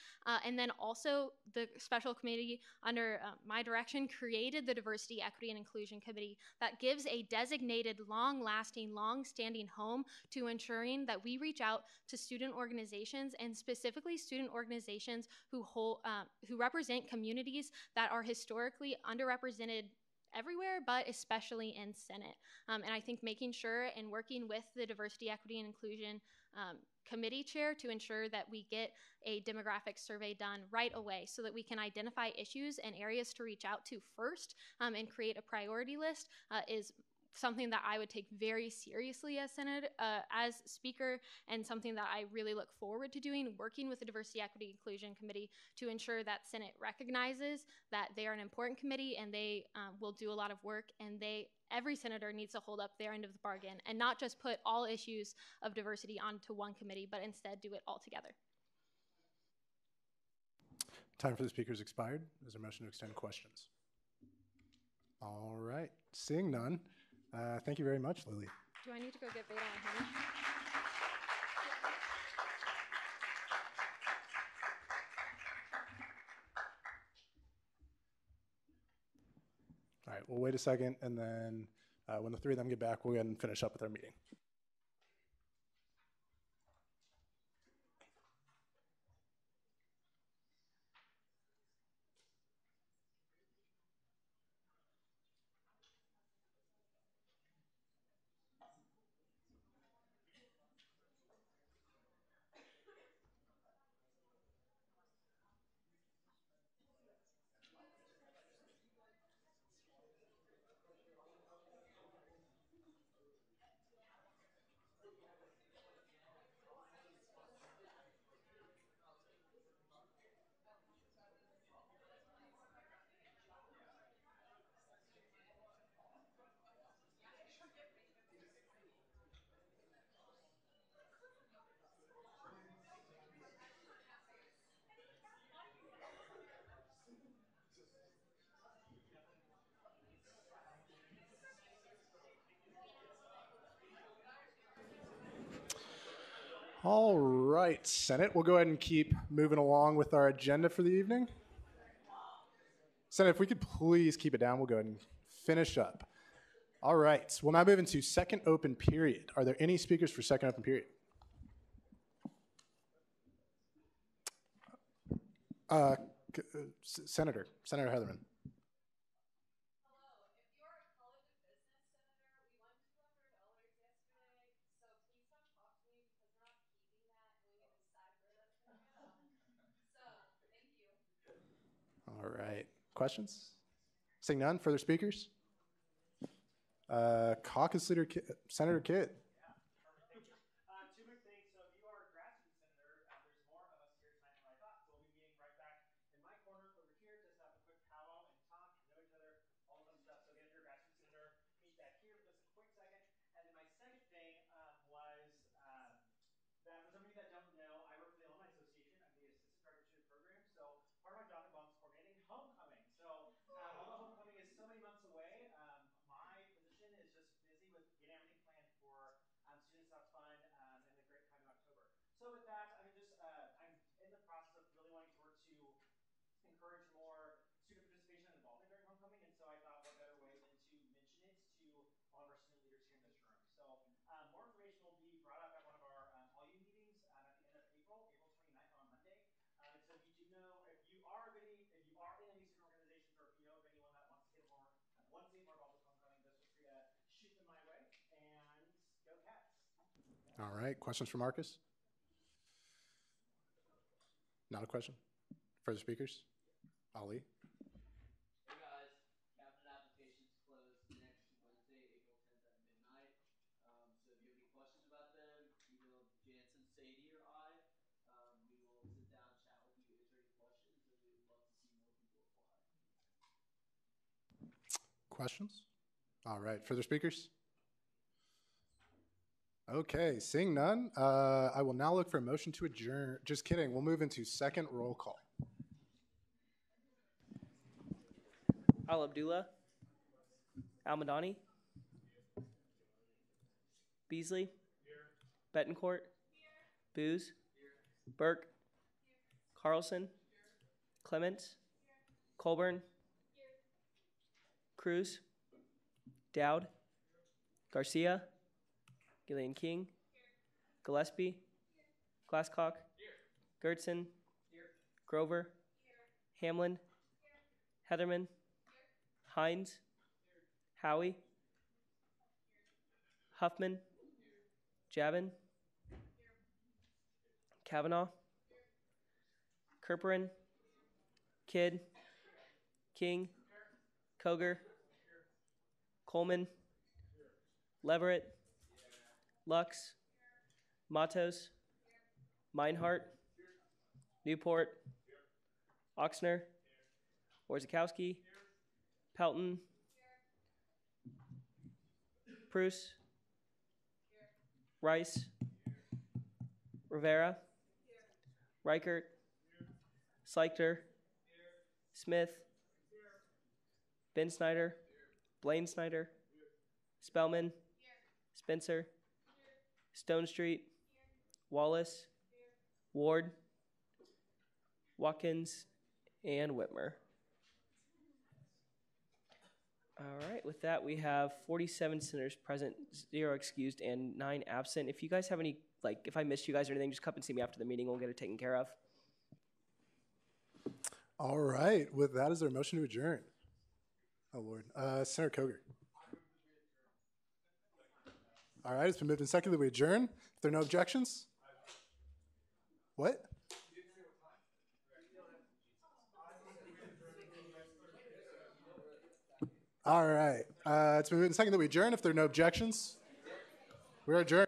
And then also the special committee under my direction created the Diversity, Equity, and Inclusion Committee that gives a designated, long-lasting, long-standing home to ensuring that we reach out to student organizations, and specifically student organizations who represent communities that are historically underrepresented everywhere, but especially in Senate. And I think making sure and working with the Diversity, Equity, and Inclusion committee chair to ensure that we get a demographic survey done right away so that we can identify issues and areas to reach out to first and create a priority list is something that I would take very seriously as as speaker, and something that I really look forward to doing, working with the Diversity, Equity, Inclusion Committee to ensure that Senate recognizes that they are an important committee and they will do a lot of work, and every senator needs to hold up their end of the bargain and not just put all issues of diversity onto one committee, but instead do it all together. Time for the speakers expired. Is there a motion to extend questions? All right, seeing none. Thank you very much, Lily. Do I need to go get Veda and Hannah? All right, we'll wait a second, and then when the three of them get back, we'll go ahead and finish up with our meeting. All right, Senate, we'll go ahead and keep moving along with our agenda for the evening. Senate, if we could please keep it down, we'll go ahead and finish up. All right, we'll now move into second open period. Are there any speakers for second open period? Senator Heatherman. All right, questions? Seeing none, further speakers? Caucus Leader Senator Kidd. Two quick things. So if you are a grassroots senator, there's more of us here tonight than I thought. So we'll be meeting right back in my corner over here, just have a quick powwow and talk and know each other, all the fun stuff. So again, if you're a grassroots senator, meet back here for just a quick second. And then my second thing was that for some of you that don't know, I work for the Alumni Association. I'm the assistant director of student programs. So part of my job involves coordinating homecoming. So although homecoming is so many months away, my position is just busy with getting everything planned for student stuff fun and the great time in October. So with that, I'm in the process of really wanting to work to encourage more student participation and involvement during homecoming, and so I thought what better way than to mention it to all of our student leaders here in this room. So more information will be brought up at one of our all-you meetings at the end of April 29th on Monday. And so if you are in any student organizations, or if you know of anyone that wants to get more involved with homecoming, just feel free to shoot them my way. And go Cats! All right, questions for Marcus? Not a question? Further speakers? Ali? Hey guys, cabinet applications close next Wednesday, April 10th at midnight. So if you have any questions about them, email Jansen, Sadie, or I. We will sit down, chat with you, answer any questions, and we would love to see more people apply. Questions? All right, further speakers? Okay, seeing none, I will now look for a motion to adjourn. Just kidding, we'll move into second roll call. Al Abdullah, Al Madani, Beasley, Betancourt, Booz, Burke, Carlson, Clements, Colburn, Cruz, Dowd, Garcia, Gillian King, Gillespie, Glasscock, Gertson, Grover, Hamlin, Heatherman, Hines, Howie, Huffman, Javin, Kavanaugh, Kerperin, Kidd, King, Koger, Coleman, Leverett, Lux, Matos, Meinhardt, Newport, Oxner, Orzakowski, Pelton, Bruce, Rice, Rivera, Reichert, Seichter, Smith, Ben Snyder, Blaine Snyder, Spellman, Spencer, Stone Street, Wallace, Ward, Watkins, and Whitmer. All right, with that, we have 47 senators present, 0 excused, and 9 absent. If you guys have any, if I missed you guys or anything, just come and see me after the meeting. We'll get it taken care of. All right. With that, is there a motion to adjourn? Oh, Lord. Senator Koger. All right. It's been moved and seconded that we adjourn. If there are no objections? What? All right. It's been moved and seconded that we adjourn. If there are no objections, we're adjourned.